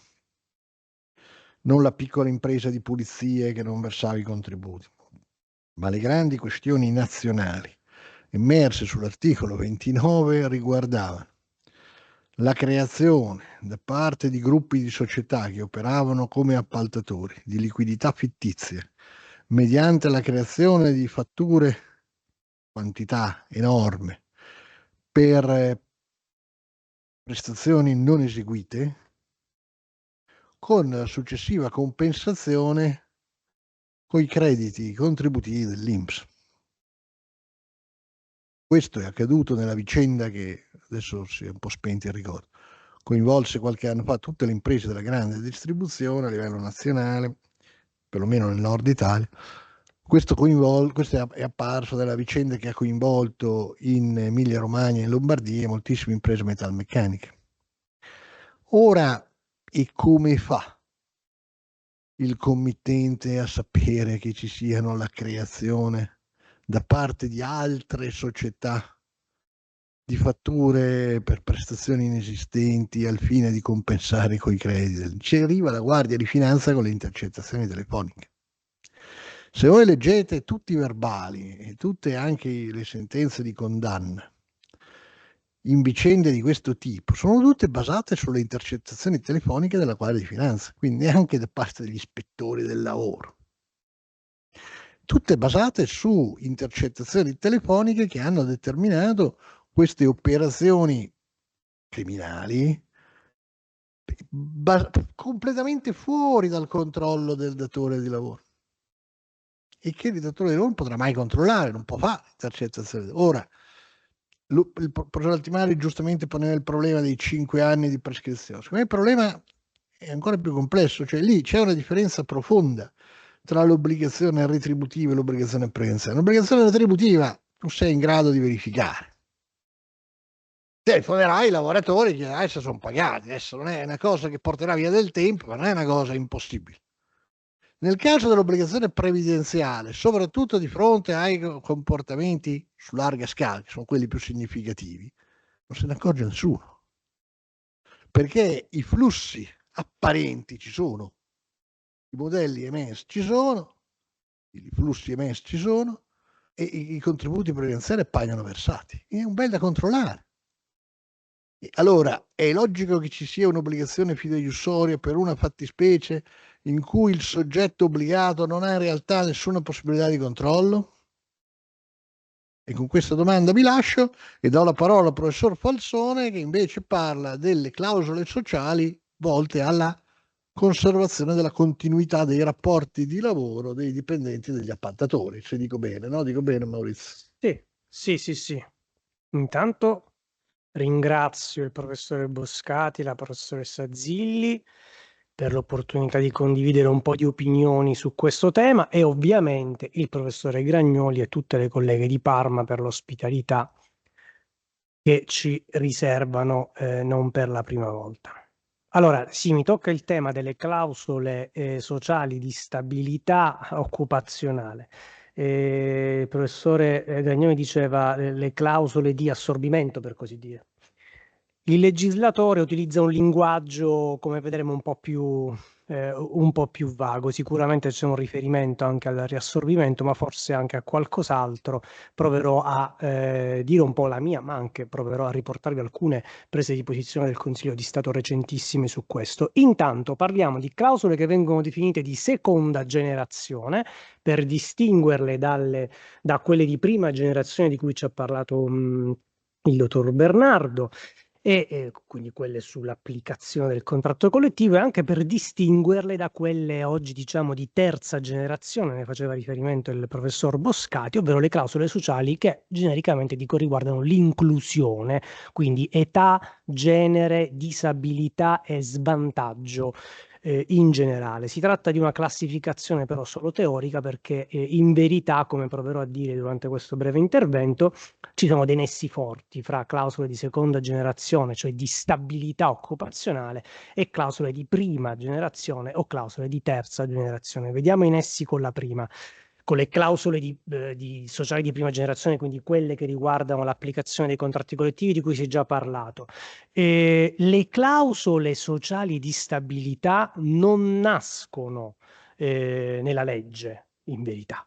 non la piccola impresa di pulizie che non versava i contributi, ma le grandi questioni nazionali emerse sull'articolo 29 riguardavano la creazione da parte di gruppi di società che operavano come appaltatori di liquidità fittizia mediante la creazione di fatture, quantità enorme, per prestazioni non eseguite, con successiva compensazione con i crediti contributivi dell'INPS. Questo è accaduto nella vicenda che adesso si è un po' spento il ricordo, coinvolse qualche anno fa tutte le imprese della grande distribuzione a livello nazionale, perlomeno nel nord Italia. Questo è apparso nella vicenda che ha coinvolto in Emilia Romagna e in Lombardia moltissime imprese metalmeccaniche. Ora, e come fa il committente a sapere che ci siano la creazione da parte di altre società di fatture per prestazioni inesistenti al fine di compensare coi crediti? Ci arriva la Guardia di Finanza con le intercettazioni telefoniche. Se voi leggete tutti i verbali e tutte anche le sentenze di condanna in vicende di questo tipo, sono tutte basate sulle intercettazioni telefoniche della Guardia di Finanza, quindi neanche da parte degli ispettori del lavoro. Tutte basate su intercettazioni telefoniche che hanno determinato queste operazioni criminali completamente fuori dal controllo del datore di lavoro, e che il datore di lavoro non potrà mai controllare, non può fare intercettazioni. Ora, il professor Altimari giustamente poneva il problema dei 5 anni di prescrizione. Secondo me il problema è ancora più complesso, cioè lì c'è una differenza profonda tra l'obbligazione retributiva e l'obbligazione prevenzione. L'obbligazione retributiva tu sei in grado di verificare. Telefonerai ai lavoratori e chiederai se sono pagati. Adesso non è una cosa che porterà via del tempo, ma non è una cosa impossibile. Nel caso dell'obbligazione previdenziale, soprattutto di fronte ai comportamenti su larga scala, che sono quelli più significativi, non se ne accorge nessuno, perché i flussi apparenti ci sono, i modelli emessi ci sono, i flussi emessi ci sono e i contributi previdenziali appaiono versati. È un bel da controllare. Allora, è logico che ci sia un'obbligazione fideiussoria per una fattispecie in cui il soggetto obbligato non ha in realtà nessuna possibilità di controllo? E con questa domanda vi lascio e do la parola al professor Falsone, che invece parla delle clausole sociali volte alla conservazione della continuità dei rapporti di lavoro dei dipendenti degli appaltatori. Se dico bene, no? Dico bene, Maurizio? Sì. Intanto ringrazio il professore Boscati, la professoressa Zilli per l'opportunità di condividere un po' di opinioni su questo tema e ovviamente il professore Gragnoli e tutte le colleghe di Parma per l'ospitalità che ci riservano non per la prima volta. Allora, sì, mi tocca il tema delle clausole sociali di stabilità occupazionale. Il professore Gragnoli diceva le clausole di assorbimento, per così dire. Il legislatore utilizza un linguaggio, come vedremo, un po' più vago. Sicuramente c'è un riferimento anche al riassorbimento, ma forse anche a qualcos'altro. Proverò a dire un po' la mia, ma anche proverò a riportarvi alcune prese di posizione del Consiglio di Stato recentissime su questo. Intanto parliamo di clausole che vengono definite di seconda generazione, per distinguerle da quelle di prima generazione di cui ci ha parlato il dottor Bernardo. E quindi quelle sull'applicazione del contratto collettivo, e anche per distinguerle da quelle oggi diciamo di terza generazione, ne faceva riferimento il professor Boscati, ovvero le clausole sociali che genericamente dico riguardano l'inclusione, quindi età, genere, disabilità e svantaggio in generale. Si tratta di una classificazione però solo teorica, perché in verità, come proverò a dire durante questo breve intervento, ci sono dei nessi forti fra clausole di seconda generazione, cioè di stabilità occupazionale, e clausole di prima generazione o clausole di terza generazione. Vediamo i nessi con la prima. Con le clausole di sociali di prima generazione, quindi quelle che riguardano l'applicazione dei contratti collettivi di cui si è già parlato. Le clausole sociali di stabilità non nascono nella legge, in verità.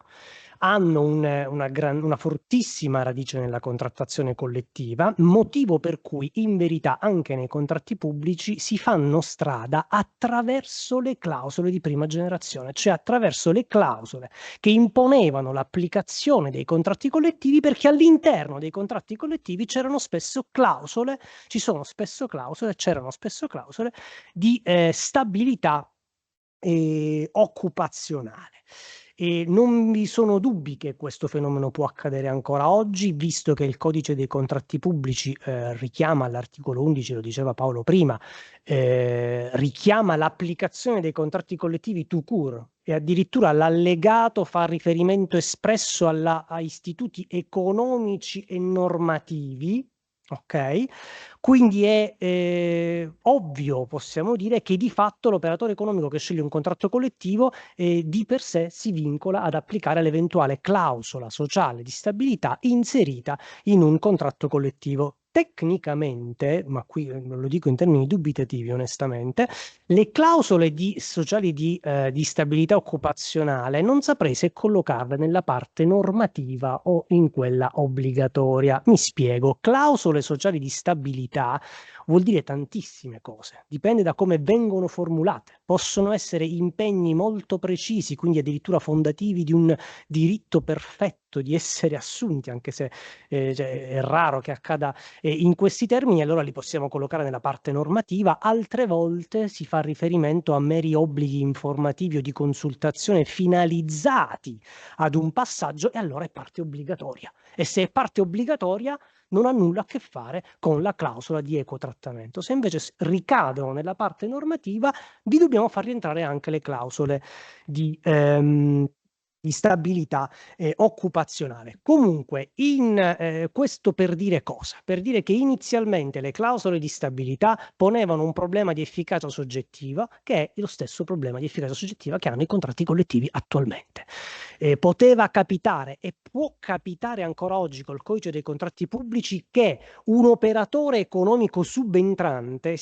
Hanno una fortissima radice nella contrattazione collettiva, motivo per cui in verità anche nei contratti pubblici si fanno strada attraverso le clausole di prima generazione, cioè attraverso le clausole che imponevano l'applicazione dei contratti collettivi, perché all'interno dei contratti collettivi c'erano spesso clausole, c'erano spesso clausole di stabilità occupazionale. E non vi sono dubbi che questo fenomeno può accadere ancora oggi, visto che il codice dei contratti pubblici richiama all'articolo 11, lo diceva Paolo prima, richiama l'applicazione dei contratti collettivi tout court, e addirittura l'allegato fa riferimento espresso a istituti economici e normativi. Ok, quindi è ovvio, possiamo dire, che di fatto l'operatore economico che sceglie un contratto collettivo di per sé si vincola ad applicare l'eventuale clausola sociale di stabilità inserita in un contratto collettivo. Tecnicamente, ma qui lo dico in termini dubitativi onestamente, le clausole sociali di stabilità occupazionale non saprei se collocarle nella parte normativa o in quella obbligatoria. Mi spiego: clausole sociali di stabilità vuol dire tantissime cose, dipende da come vengono formulate. Possono essere impegni molto precisi, quindi addirittura fondativi di un diritto perfetto di essere assunti, anche se è raro che accada in questi termini, allora li possiamo collocare nella parte normativa. Altre volte si fa riferimento a meri obblighi informativi o di consultazione finalizzati ad un passaggio, e allora è parte obbligatoria. E se è parte obbligatoria non ha nulla a che fare con la clausola di equo trattamento. Se invece ricadono nella parte normativa, vi dobbiamo far rientrare anche le clausole di stabilità occupazionale. Comunque, questo per dire cosa? Per dire che inizialmente le clausole di stabilità ponevano un problema di efficacia soggettiva, che è lo stesso problema di efficacia soggettiva che hanno i contratti collettivi attualmente. Poteva capitare e può capitare ancora oggi col codice dei contratti pubblici che un operatore economico subentrante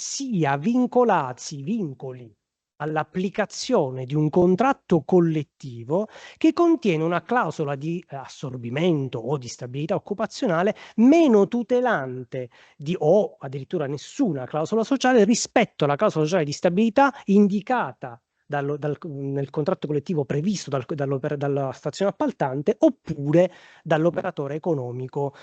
vincoli all'applicazione di un contratto collettivo che contiene una clausola di assorbimento o di stabilità occupazionale meno tutelante o addirittura nessuna clausola sociale rispetto alla clausola sociale di stabilità indicata nel contratto collettivo previsto dalla stazione appaltante, oppure dall'operatore economico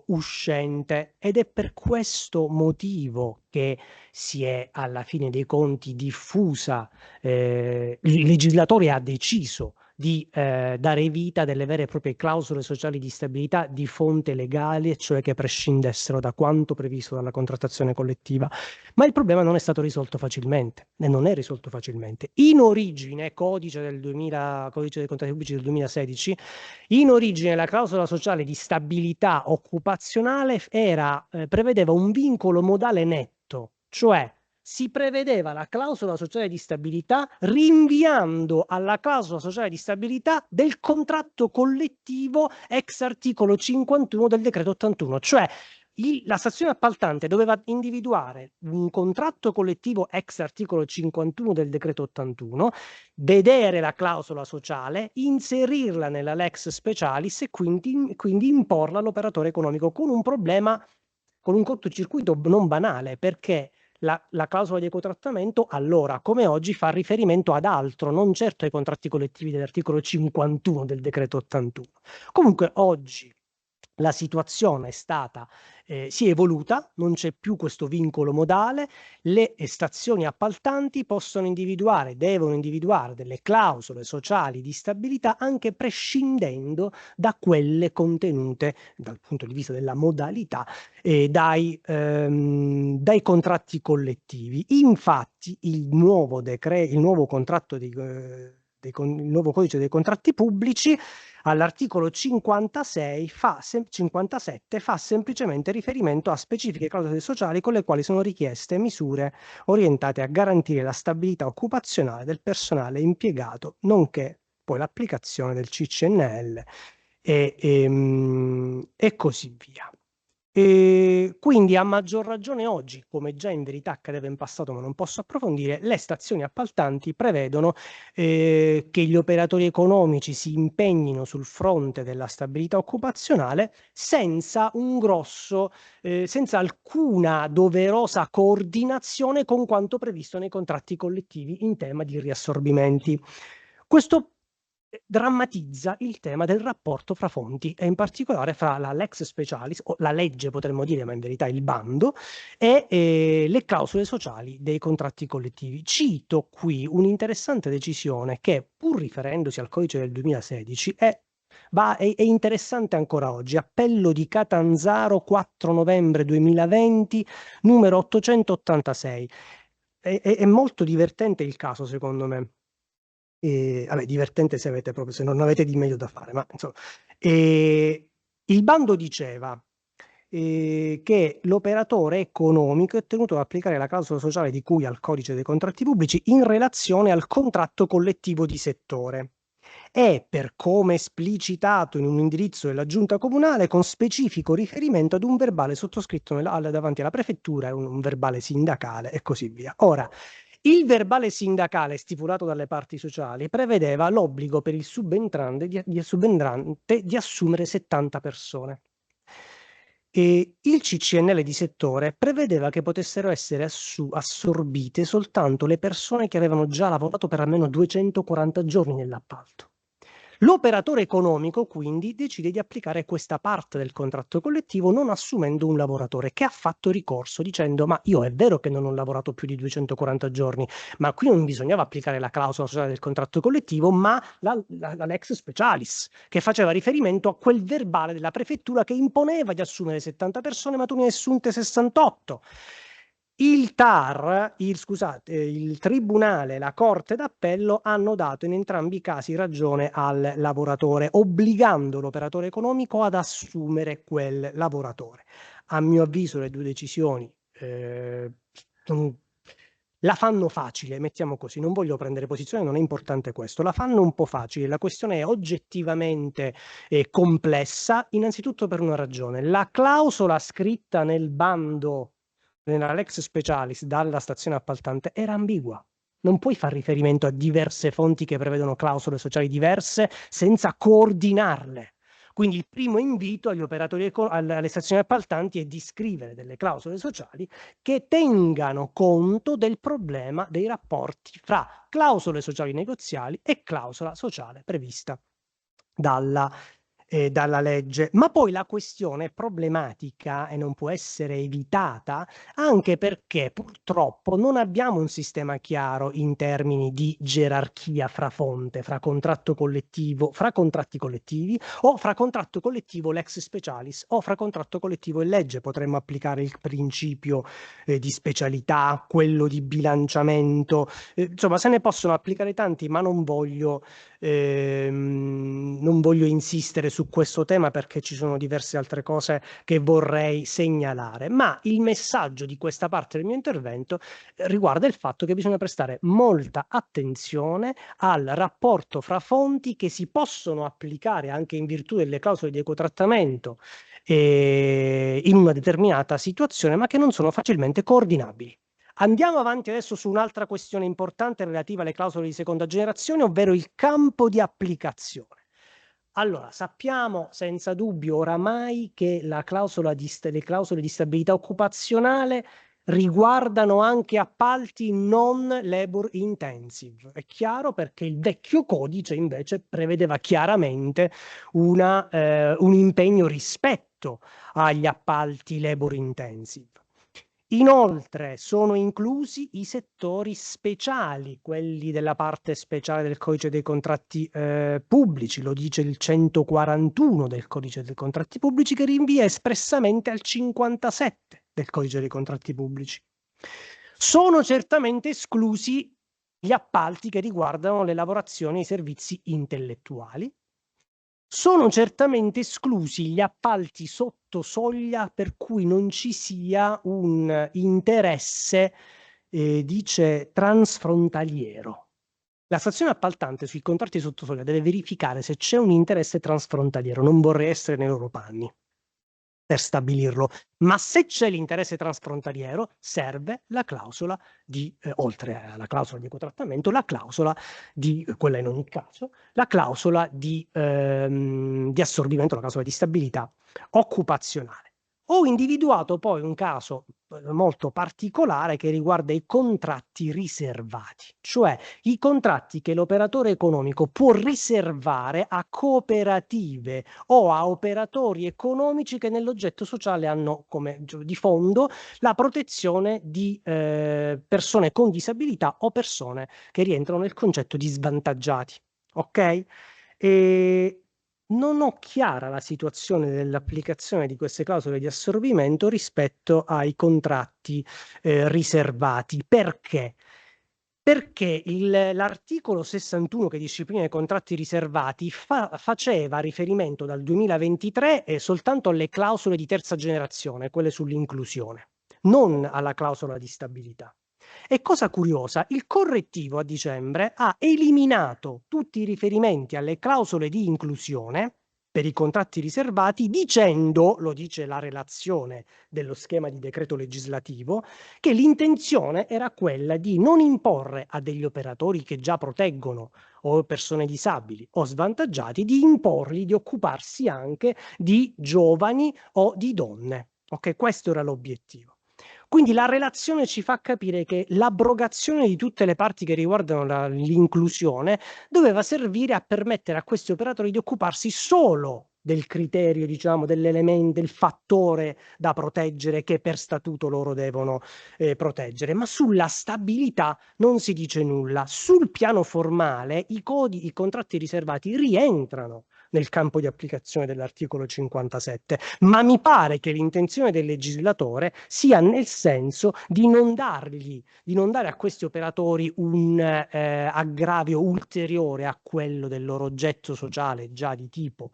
uscente. Ed è per questo motivo che si è alla fine dei conti diffusa, il legislatore ha deciso di dare vita a delle vere e proprie clausole sociali di stabilità di fonte legale, cioè che prescindessero da quanto previsto dalla contrattazione collettiva. Ma il problema non è stato risolto facilmente, e non è risolto facilmente. In origine, codice dei contratti pubblici del 2016, in origine la clausola sociale di stabilità occupazionale prevedeva un vincolo modale netto, cioè si prevedeva la clausola sociale di stabilità rinviando alla clausola sociale di stabilità del contratto collettivo ex articolo 51 del decreto 81, cioè la stazione appaltante doveva individuare un contratto collettivo ex articolo 51 del decreto 81, vedere la clausola sociale, inserirla nella lex specialis e quindi imporla all'operatore economico, con un problema, con un cortocircuito non banale, perché la clausola di ecotrattamento allora, come oggi, fa riferimento ad altro, non certo ai contratti collettivi dell'articolo 51 del decreto 81. Comunque oggi la situazione si è evoluta, non c'è più questo vincolo modale, le stazioni appaltanti devono individuare delle clausole sociali di stabilità anche prescindendo da quelle contenute dal punto di vista della modalità dai contratti collettivi. Infatti il nuovo codice dei contratti pubblici all'articolo 57 fa semplicemente riferimento a specifiche clausole sociali con le quali sono richieste misure orientate a garantire la stabilità occupazionale del personale impiegato, nonché poi l'applicazione del CCNL e così via. E quindi a maggior ragione oggi, come già in verità accadeva in passato ma non posso approfondire, le stazioni appaltanti prevedono che gli operatori economici si impegnino sul fronte della stabilità occupazionale senza alcuna doverosa coordinazione con quanto previsto nei contratti collettivi in tema di riassorbimenti. Questo drammatizza il tema del rapporto fra fonti e in particolare fra la lex specialis, o la legge potremmo dire, ma in verità il bando, e le clausole sociali dei contratti collettivi. Cito qui un'interessante decisione che, pur riferendosi al codice del 2016, è interessante ancora oggi. Appello di Catanzaro, 4 novembre 2020, numero 886. È molto divertente il caso, secondo me. Vabbè, divertente se non avete di meglio da fare, ma insomma. Il bando diceva che l'operatore economico è tenuto ad applicare la clausola sociale di cui al codice dei contratti pubblici in relazione al contratto collettivo di settore e, per come esplicitato in un indirizzo della giunta comunale, con specifico riferimento ad un verbale sottoscritto davanti alla prefettura, un verbale sindacale e così via. Ora, il verbale sindacale stipulato dalle parti sociali prevedeva l'obbligo per il subentrante di assumere 70 persone. E il CCNL di settore prevedeva che potessero essere assorbite soltanto le persone che avevano già lavorato per almeno 240 giorni nell'appalto. L'operatore economico quindi decide di applicare questa parte del contratto collettivo non assumendo un lavoratore, che ha fatto ricorso dicendo: ma io è vero che non ho lavorato più di 240 giorni, ma qui non bisognava applicare la clausola sociale del contratto collettivo, ma la lex specialis, che faceva riferimento a quel verbale della prefettura che imponeva di assumere 70 persone, ma tu ne hai assunte 68. Il TAR, il Tribunale e la Corte d'Appello hanno dato in entrambi i casi ragione al lavoratore, obbligando l'operatore economico ad assumere quel lavoratore. A mio avviso le due decisioni la fanno facile, mettiamo così, non voglio prendere posizione, non è importante questo, la fanno un po' facile, la questione è oggettivamente complessa, innanzitutto per una ragione: la clausola scritta nel bando, nella lex specialis dalla stazione appaltante, era ambigua. Non puoi far riferimento a diverse fonti che prevedono clausole sociali diverse senza coordinarle. Quindi il primo invito agli operatori alle stazioni appaltanti è di scrivere delle clausole sociali che tengano conto del problema dei rapporti fra clausole sociali negoziali e clausola sociale prevista dalla dalla legge, ma poi la questione è problematica e non può essere evitata anche perché purtroppo non abbiamo un sistema chiaro in termini di gerarchia fra fonte, fra contratto collettivo, fra contratti collettivi o fra contratto collettivo lex specialis o fra contratto collettivo e legge. Potremmo applicare il principio di specialità, quello di bilanciamento, insomma se ne possono applicare tanti, ma non voglio insistere su questo tema perché ci sono diverse altre cose che vorrei segnalare, ma il messaggio di questa parte del mio intervento riguarda il fatto che bisogna prestare molta attenzione al rapporto fra fonti che si possono applicare anche in virtù delle clausole di equotrattamento in una determinata situazione, ma che non sono facilmente coordinabili. Andiamo avanti adesso su un'altra questione importante relativa alle clausole di seconda generazione, ovvero il campo di applicazione. Allora, sappiamo senza dubbio oramai che le clausole di stabilità occupazionale riguardano anche appalti non labor intensive. È chiaro perché il vecchio codice invece prevedeva chiaramente un impegno rispetto agli appalti labor intensive. Inoltre sono inclusi i settori speciali, quelli della parte speciale del codice dei contratti pubblici, lo dice il 141 del codice dei contratti pubblici che rinvia espressamente al 57 del codice dei contratti pubblici. Sono certamente esclusi gli appalti che riguardano le lavorazioni e i servizi intellettuali. Sono certamente esclusi gli appalti sotto soglia per cui non ci sia un interesse, dice, transfrontaliero. La stazione appaltante sui contratti sotto soglia deve verificare se c'è un interesse transfrontaliero, non vorrei essere nei loro panni per stabilirlo, ma se c'è l'interesse transfrontaliero serve la clausola di, oltre alla clausola di equotrattamento, la clausola di, quella in ogni caso, la clausola di assorbimento, la clausola di stabilità occupazionale. Ho individuato poi un caso molto particolare che riguarda i contratti riservati, cioè i contratti che l'operatore economico può riservare a cooperative o a operatori economici che nell'oggetto sociale hanno come di fondo la protezione di persone con disabilità o persone che rientrano nel concetto di svantaggiati. Ok? E non ho chiara la situazione dell'applicazione di queste clausole di assorbimento rispetto ai contratti riservati. Perché? Perché l'articolo 61 che disciplina i contratti riservati faceva riferimento dal 2023 soltanto alle clausole di terza generazione, quelle sull'inclusione, non alla clausola di stabilità. E cosa curiosa, il correttivo a dicembre ha eliminato tutti i riferimenti alle clausole di inclusione per i contratti riservati dicendo, lo dice la relazione dello schema di decreto legislativo, che l'intenzione era quella di non imporre a degli operatori che già proteggono o persone disabili o svantaggiati, di imporgli di occuparsi anche di giovani o di donne. Ok, questo era l'obiettivo. Quindi la relazione ci fa capire che l'abrogazione di tutte le parti che riguardano l'inclusione doveva servire a permettere a questi operatori di occuparsi solo del criterio, diciamo, dell'elemento, del fattore da proteggere che per statuto loro devono proteggere, ma sulla stabilità non si dice nulla. Sul piano formale i contratti riservati rientrano nel campo di applicazione dell'articolo 57, ma mi pare che l'intenzione del legislatore sia nel senso di non dare a questi operatori un aggravio ulteriore a quello del loro oggetto sociale già di tipo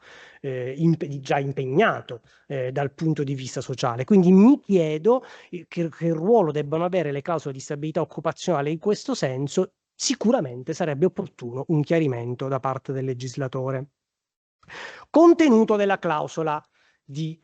già impegnato dal punto di vista sociale. Quindi mi chiedo che ruolo debbano avere le clausole di stabilità occupazionale in questo senso. Sicuramente sarebbe opportuno un chiarimento da parte del legislatore. Contenuto della clausola di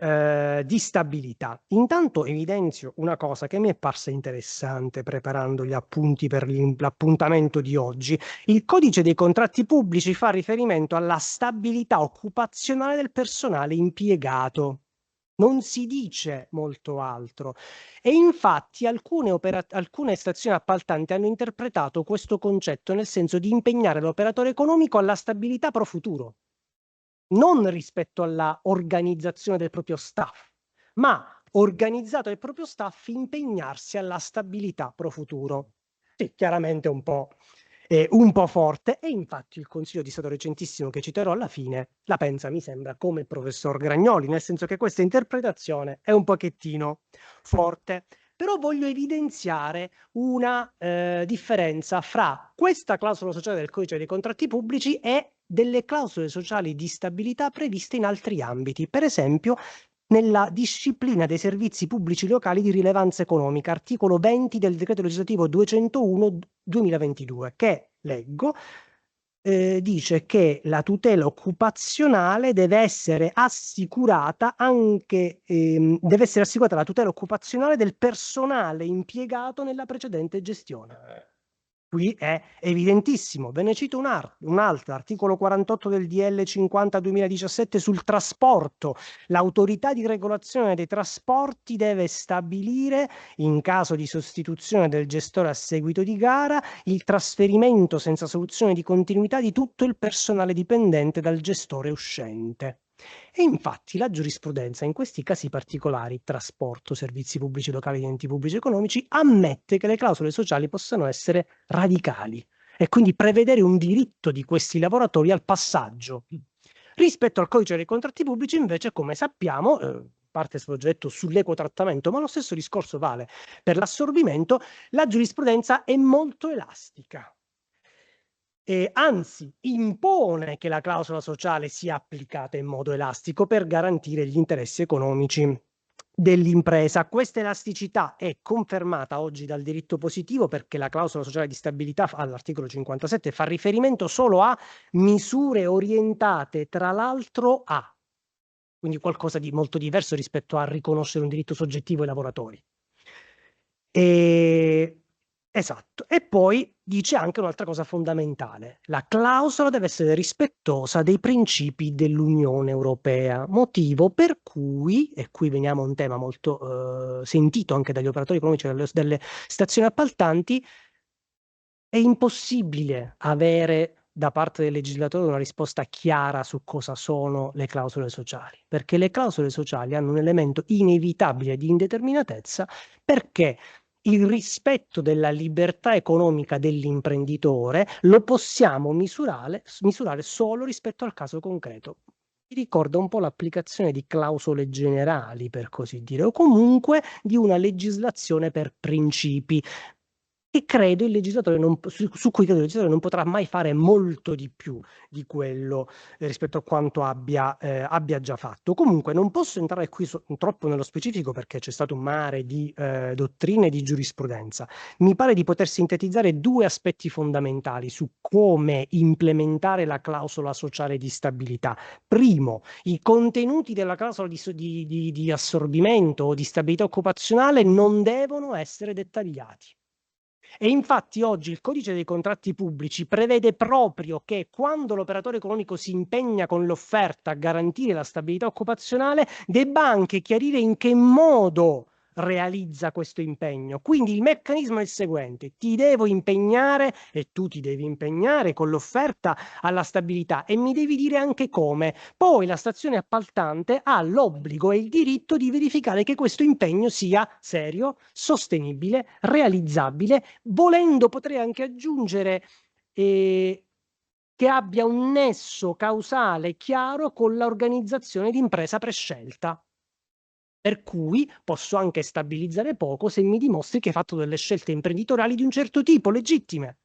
stabilità. Intanto evidenzio una cosa che mi è parsa interessante preparando gli appunti per l'appuntamento di oggi. Il codice dei contratti pubblici fa riferimento alla stabilità occupazionale del personale impiegato. Non si dice molto altro e infatti alcune stazioni appaltanti hanno interpretato questo concetto nel senso di impegnare l'operatore economico alla stabilità pro futuro. non rispetto alla organizzazione del proprio staff, ma organizzato il proprio staff impegnarsi alla stabilità pro futuro. Sì, chiaramente un po' forte, e infatti il Consiglio di Stato recentissimo che citerò alla fine la pensa, mi sembra, come il professor Gragnoli, nel senso che questa interpretazione è un pochettino forte. Però voglio evidenziare una differenza fra questa clausola sociale del codice dei contratti pubblici e delle clausole sociali di stabilità previste in altri ambiti, per esempio nella disciplina dei servizi pubblici locali di rilevanza economica, articolo 20 del decreto legislativo 201/2022, che leggo, dice che la tutela occupazionale deve essere assicurata anche, deve essere assicurata la tutela occupazionale del personale impiegato nella precedente gestione. Qui è evidentissimo. Ve ne cito un altro, articolo 48 del DL 50/2017 sul trasporto. L'autorità di regolazione dei trasporti deve stabilire, in caso di sostituzione del gestore a seguito di gara, il trasferimento senza soluzione di continuità di tutto il personale dipendente dal gestore uscente. E infatti la giurisprudenza in questi casi particolari, trasporto, servizi pubblici locali di enti pubblici economici, ammette che le clausole sociali possano essere radicali e quindi prevedere un diritto di questi lavoratori al passaggio. Rispetto al codice dei contratti pubblici, invece, come sappiamo, parte soggetto sull'equo trattamento, ma lo stesso discorso vale per l'assorbimento, la giurisprudenza è molto elastica. Anzi, impone che la clausola sociale sia applicata in modo elastico per garantire gli interessi economici dell'impresa. Questa elasticità è confermata oggi dal diritto positivo, perché la clausola sociale di stabilità all'articolo 57 fa riferimento solo a misure orientate, tra l'altro, a, quindi qualcosa di molto diverso rispetto a riconoscere un diritto soggettivo ai lavoratori. Esatto. E poi dice anche un'altra cosa fondamentale: la clausola deve essere rispettosa dei principi dell'Unione Europea, motivo per cui, e qui veniamo a un tema molto sentito anche dagli operatori economici delle stazioni appaltanti, è impossibile avere da parte del legislatore una risposta chiara su cosa sono le clausole sociali, perché le clausole sociali hanno un elemento inevitabile di indeterminatezza, perché il rispetto della libertà economica dell'imprenditore lo possiamo misurare solo rispetto al caso concreto. Mi ricorda un po' l'applicazione di clausole generali, per così dire, o comunque di una legislazione per principi, e credo il legislatore su cui credo il legislatore non potrà mai fare molto di più di quello rispetto a quanto abbia già fatto. Comunque non posso entrare qui troppo nello specifico, perché c'è stato un mare di dottrine e di giurisprudenza. Mi pare di poter sintetizzare due aspetti fondamentali su come implementare la clausola sociale di stabilità. Primo, i contenuti della clausola di assorbimento o di stabilità occupazionale non devono essere dettagliati. E infatti oggi il codice dei contratti pubblici prevede proprio che, quando l'operatore economico si impegna con l'offerta a garantire la stabilità occupazionale, debba anche chiarire in che modo realizza questo impegno. Quindi il meccanismo è il seguente: ti devo impegnare e tu ti devi impegnare con l'offerta alla stabilità, e mi devi dire anche come. Poi la stazione appaltante ha l'obbligo e il diritto di verificare che questo impegno sia serio, sostenibile, realizzabile, volendo potrei anche aggiungere che abbia un nesso causale chiaro con l'organizzazione di impresa prescelta. Per cui posso anche stabilizzare poco se mi dimostri che hai fatto delle scelte imprenditoriali di un certo tipo, legittime,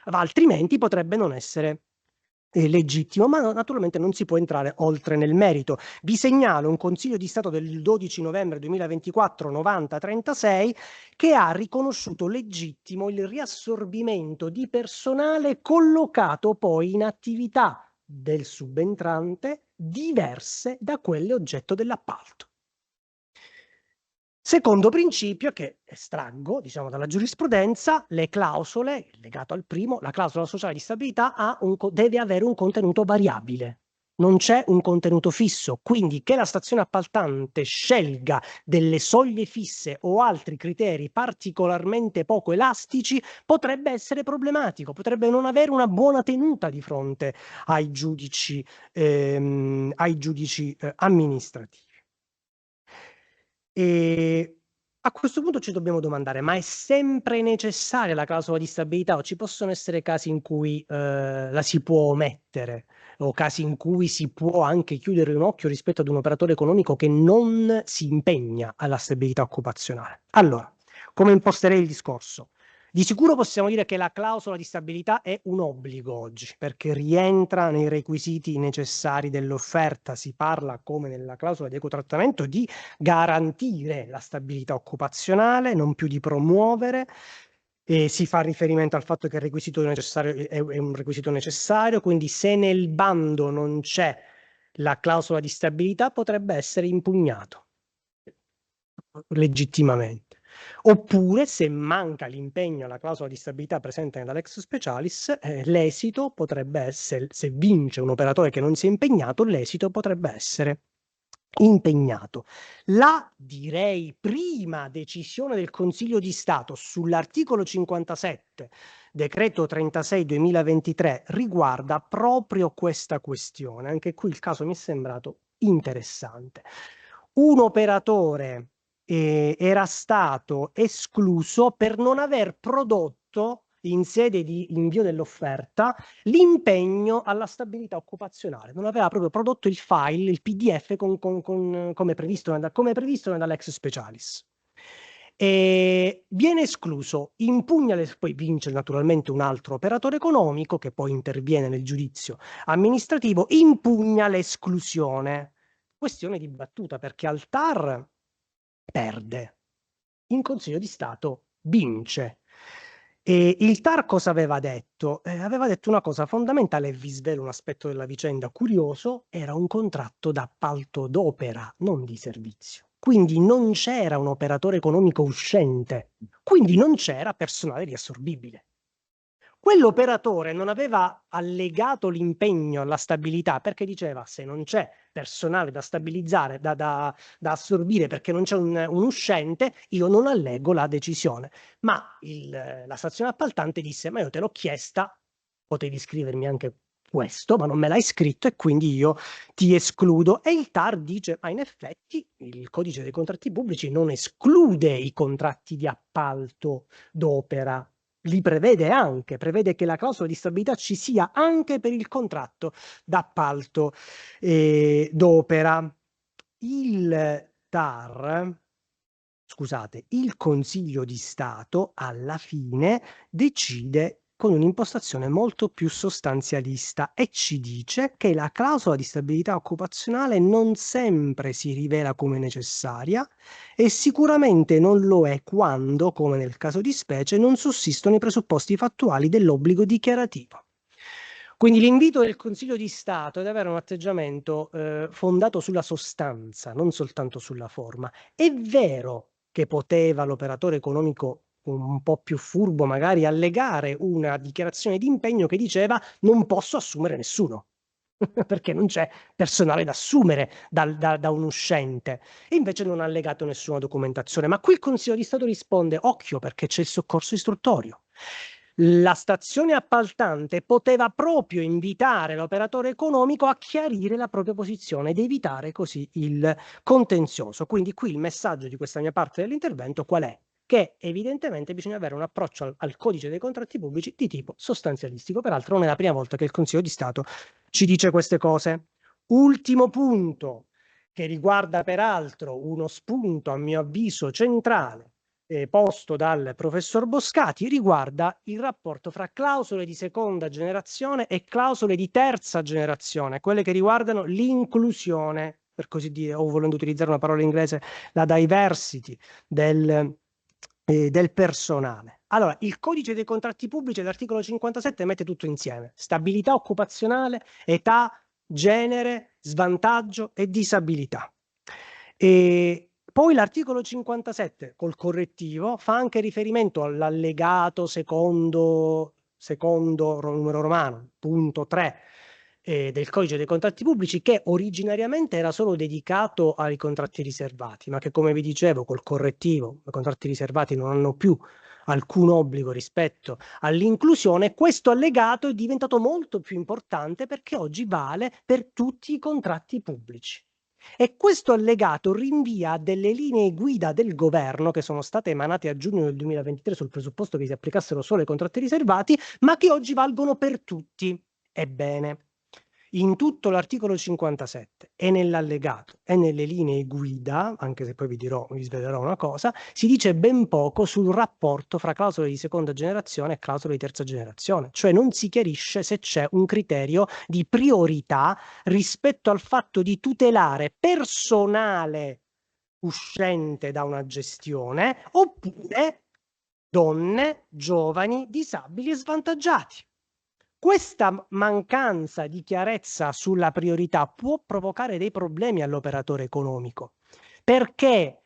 ma altrimenti potrebbe non essere legittimo, ma naturalmente non si può entrare oltre nel merito. Vi segnalo un Consiglio di Stato del 12 novembre 2024 9036 che ha riconosciuto legittimo il riassorbimento di personale collocato poi in attività del subentrante diverse da quelle oggetto dell'appalto. Secondo principio, che estraggo, diciamo, dalla giurisprudenza: le clausole, legato al primo, la clausola sociale di stabilità deve avere un contenuto variabile. non c'è un contenuto fisso, quindi che la stazione appaltante scelga delle soglie fisse o altri criteri particolarmente poco elastici potrebbe essere problematico, potrebbe non avere una buona tenuta di fronte ai giudici amministrativi. E a questo punto ci dobbiamo domandare, ma è sempre necessaria la clausola di stabilità o ci possono essere casi in cui la si può omettere o casi in cui si può anche chiudere un occhio rispetto ad un operatore economico che non si impegna alla stabilità occupazionale? Allora, come imposterei il discorso? Di sicuro possiamo dire che la clausola di stabilità è un obbligo oggi, perché rientra nei requisiti necessari dell'offerta. Si parla, come nella clausola di equo trattamento, di garantire la stabilità occupazionale, non più di promuovere, e si fa riferimento al fatto che il requisito necessario è un requisito necessario, quindi se nel bando non c'è la clausola di stabilità potrebbe essere impugnato legittimamente. Oppure, se manca l'impegno alla clausola di stabilità presente nella Lex Specialis, l'esito potrebbe essere, se vince un operatore che non si è impegnato, l'esito potrebbe essere impegnato. La, direi, prima decisione del Consiglio di Stato sull'articolo 57, decreto 36/2023, riguarda proprio questa questione. Anche qui il caso mi è sembrato interessante. Un operatore era stato escluso per non aver prodotto in sede di invio dell'offerta l'impegno alla stabilità occupazionale. Non aveva proprio prodotto il file, il PDF come previsto nella Lex Specialis. E viene escluso, impugna, poi vince naturalmente un altro operatore economico che poi interviene nel giudizio amministrativo, impugna l'esclusione. Questione dibattuta perché al TAR perde, in Consiglio di Stato vince. E il TAR cosa aveva detto? Aveva detto una cosa fondamentale, e vi svelo un aspetto della vicenda curioso: era un contratto d'appalto d'opera, non di servizio. Quindi non c'era un operatore economico uscente, quindi non c'era personale riassorbibile. Quell'operatore non aveva allegato l'impegno alla stabilità perché diceva: se non c'è personale da stabilizzare, da assorbire perché non c'è un uscente, io non allego la decisione. Ma la stazione appaltante disse: ma io te l'ho chiesta, potevi scrivermi anche questo, ma non me l'hai scritto e quindi io ti escludo. E il TAR dice: ma in effetti il codice dei contratti pubblici non esclude i contratti di appalto d'opera, li prevede anche, prevede che la clausola di stabilità ci sia anche per il contratto d'appalto d'opera. Il TAR, scusate, il Consiglio di Stato alla fine decide con un'impostazione molto più sostanzialista e ci dice che la clausola di stabilità occupazionale non sempre si rivela come necessaria e sicuramente non lo è quando, come nel caso di specie, non sussistono i presupposti fattuali dell'obbligo dichiarativo. Quindi l'invito del Consiglio di Stato è ad avere un atteggiamento fondato sulla sostanza, non soltanto sulla forma. È vero che poteva l'operatore economico un po' più furbo magari allegare una dichiarazione di impegno che diceva: non posso assumere nessuno perché non c'è personale da assumere da un uscente, e invece non ha allegato nessuna documentazione. Ma qui il Consiglio di Stato risponde: occhio, perché c'è il soccorso istruttorio. La stazione appaltante poteva proprio invitare l'operatore economico a chiarire la propria posizione ed evitare così il contenzioso. Quindi qui il messaggio di questa mia parte dell'intervento qual è? Che evidentemente bisogna avere un approccio al codice dei contratti pubblici di tipo sostanzialistico. Peraltro non è la prima volta che il Consiglio di Stato ci dice queste cose. Ultimo punto, che riguarda peraltro uno spunto a mio avviso centrale posto dal professor Boscati, riguarda il rapporto fra clausole di seconda generazione e clausole di terza generazione, quelle che riguardano l'inclusione, per così dire, o volendo utilizzare una parola inglese, la diversity del personale. Allora, il codice dei contratti pubblici, l'articolo 57, mette tutto insieme: stabilità occupazionale, età, genere, svantaggio e disabilità. E poi l'articolo 57, col correttivo, fa anche riferimento all'allegato secondo numero romano, punto 3, del codice dei contratti pubblici, che originariamente era solo dedicato ai contratti riservati, ma che, come vi dicevo, col correttivo i contratti riservati non hanno più alcun obbligo rispetto all'inclusione. Questo allegato è diventato molto più importante perché oggi vale per tutti i contratti pubblici. E questo allegato rinvia a delle linee guida del governo che sono state emanate a giugno del 2023 sul presupposto che si applicassero solo ai contratti riservati, ma che oggi valgono per tutti. Ebbene, in tutto l'articolo 57 e nell'allegato e nelle linee guida, anche se poi vi svelerò una cosa, si dice ben poco sul rapporto fra clausole di seconda generazione e clausole di terza generazione, cioè non si chiarisce se c'è un criterio di priorità rispetto al fatto di tutelare personale uscente da una gestione oppure donne, giovani, disabili e svantaggiati. Questa mancanza di chiarezza sulla priorità può provocare dei problemi all'operatore economico, perché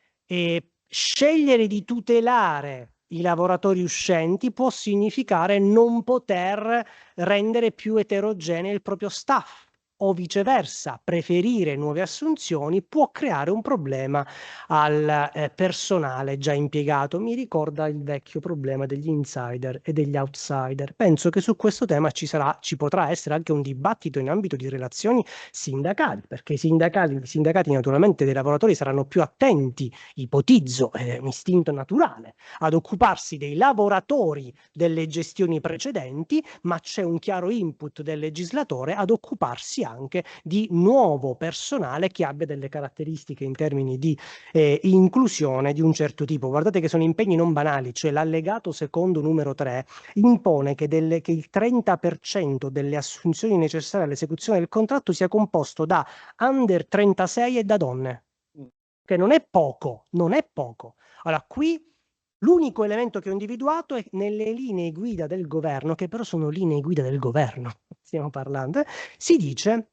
scegliere di tutelare i lavoratori uscenti può significare non poter rendere più eterogeneo il proprio staff, o viceversa, preferire nuove assunzioni può creare un problema al personale già impiegato. Mi ricorda il vecchio problema degli insider e degli outsider. Penso che su questo tema ci potrà essere anche un dibattito in ambito di relazioni sindacali, perché i sindacati naturalmente dei lavoratori saranno più attenti, ipotizzo, è un istinto naturale, ad occuparsi dei lavoratori delle gestioni precedenti, ma c'è un chiaro input del legislatore ad occuparsi anche di nuovo personale che abbia delle caratteristiche in termini di inclusione di un certo tipo. Guardate che sono impegni non banali, cioè l'allegato secondo numero 3 impone che il 30% delle assunzioni necessarie all'esecuzione del contratto sia composto da under 36 e da donne, che non è poco, non è poco. Allora, qui l'unico elemento che ho individuato è nelle linee guida del governo, che però sono linee guida del governo, stiamo parlando, si dice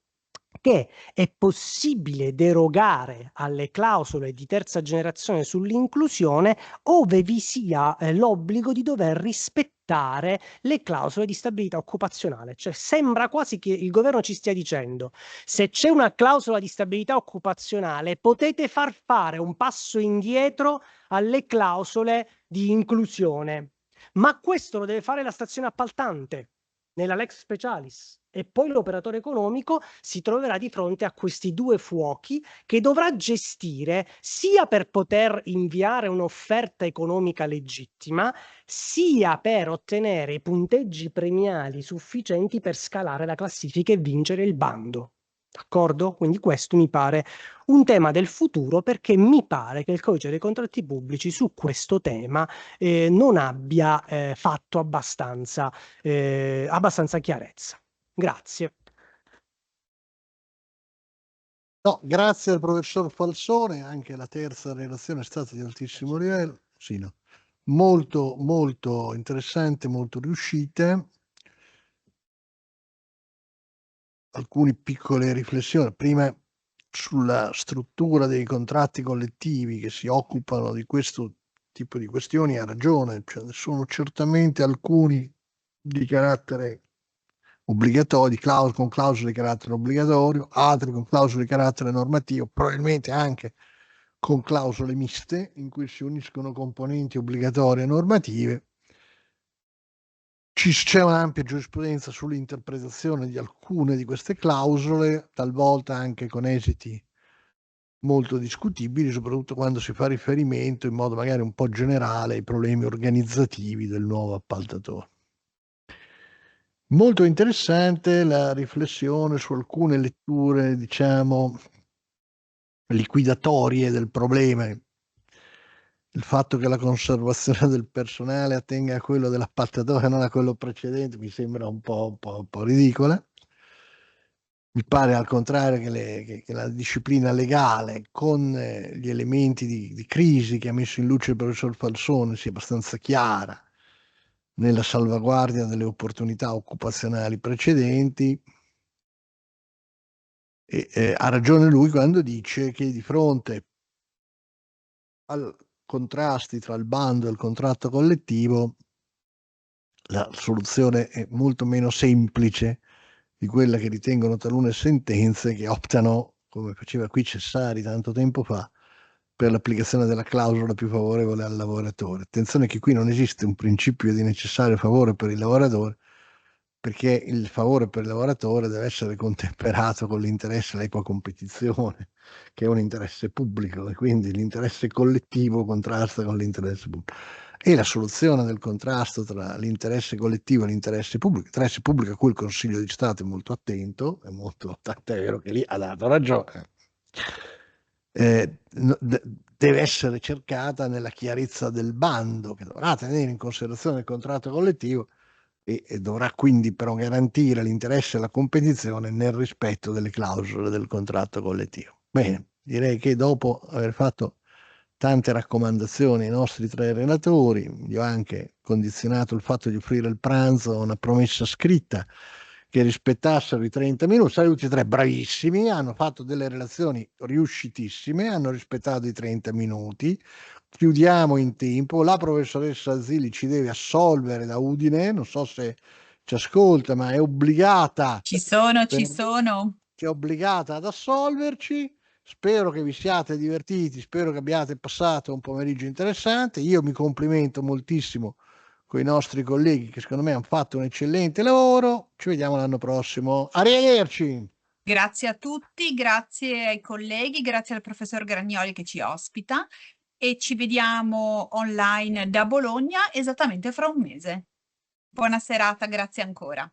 che è possibile derogare alle clausole di terza generazione sull'inclusione ove vi sia l'obbligo di dover rispettare le clausole di stabilità occupazionale. Cioè sembra quasi che il governo ci stia dicendo: se c'è una clausola di stabilità occupazionale potete far fare un passo indietro alle clausole di inclusione, ma questo lo deve fare la stazione appaltante nella lex specialis, e poi l'operatore economico si troverà di fronte a questi due fuochi che dovrà gestire sia per poter inviare un'offerta economica legittima, sia per ottenere i punteggi premiali sufficienti per scalare la classifica e vincere il bando. D'accordo? Quindi questo mi pare un tema del futuro, perché mi pare che il codice dei contratti pubblici su questo tema non abbia fatto abbastanza chiarezza. Grazie. No, grazie al professor Falsone, anche la terza relazione è stata di altissimo livello. Sì, no. Molto, molto interessante, molto riuscite. Alcune piccole riflessioni. Prima sulla struttura dei contratti collettivi che si occupano di questo tipo di questioni ha ragione, cioè, sono certamente alcuni di carattere obbligatorio, con clausole di carattere obbligatorio, altri con clausole di carattere normativo, probabilmente anche con clausole miste in cui si uniscono componenti obbligatorie e normative. C'è un'ampia giurisprudenza sull'interpretazione di alcune di queste clausole, talvolta anche con esiti molto discutibili, soprattutto quando si fa riferimento in modo magari un po' generale ai problemi organizzativi del nuovo appaltatore. Molto interessante la riflessione su alcune letture, diciamo, liquidatorie del problema. Il fatto che la conservazione del personale attenga a quello dell'appaltatore e non a quello precedente mi sembra un po' ridicola. Mi pare al contrario che la disciplina legale con gli elementi di crisi che ha messo in luce il professor Falsone sia abbastanza chiara nella salvaguardia delle opportunità occupazionali precedenti. E ha ragione lui quando dice che di fronte al contrasti tra il bando e il contratto collettivo la soluzione è molto meno semplice di quella che ritengono talune sentenze che optano, come faceva qui Cessari tanto tempo fa, per l'applicazione della clausola più favorevole al lavoratore. Attenzione che qui non esiste un principio di necessario favore per il lavoratore, perché il favore per il lavoratore deve essere contemperato con l'interesse all'equa competizione, che è un interesse pubblico, e quindi l'interesse collettivo contrasta con l'interesse pubblico. E la soluzione del contrasto tra l'interesse collettivo e l'interesse pubblico a cui il Consiglio di Stato è molto attento, tant'è vero che lì ha dato ragione, deve essere cercata nella chiarezza del bando, che dovrà tenere in considerazione il contratto collettivo e dovrà quindi però garantire l'interesse e la competizione nel rispetto delle clausole del contratto collettivo. Bene, direi che dopo aver fatto tante raccomandazioni ai nostri 3 relatori, gli ho anche condizionato il fatto di offrire il pranzo a una promessa scritta che rispettassero i 30 minuti. Sono tutti e 3 bravissimi, hanno fatto delle relazioni riuscitissime, hanno rispettato i 30 minuti. Chiudiamo in tempo. La professoressa Zilli ci deve assolvere da Udine, non so se ci ascolta, ma è obbligata. Ci sono. È obbligata ad assolverci. Spero che vi siate divertiti, spero che abbiate passato un pomeriggio interessante. Io mi complimento moltissimo con i nostri colleghi che secondo me hanno fatto un eccellente lavoro. Ci vediamo l'anno prossimo. Arrivederci. Grazie a tutti, grazie ai colleghi, grazie al professor Gragnoli che ci ospita e ci vediamo online da Bologna esattamente fra un mese. Buona serata, grazie ancora.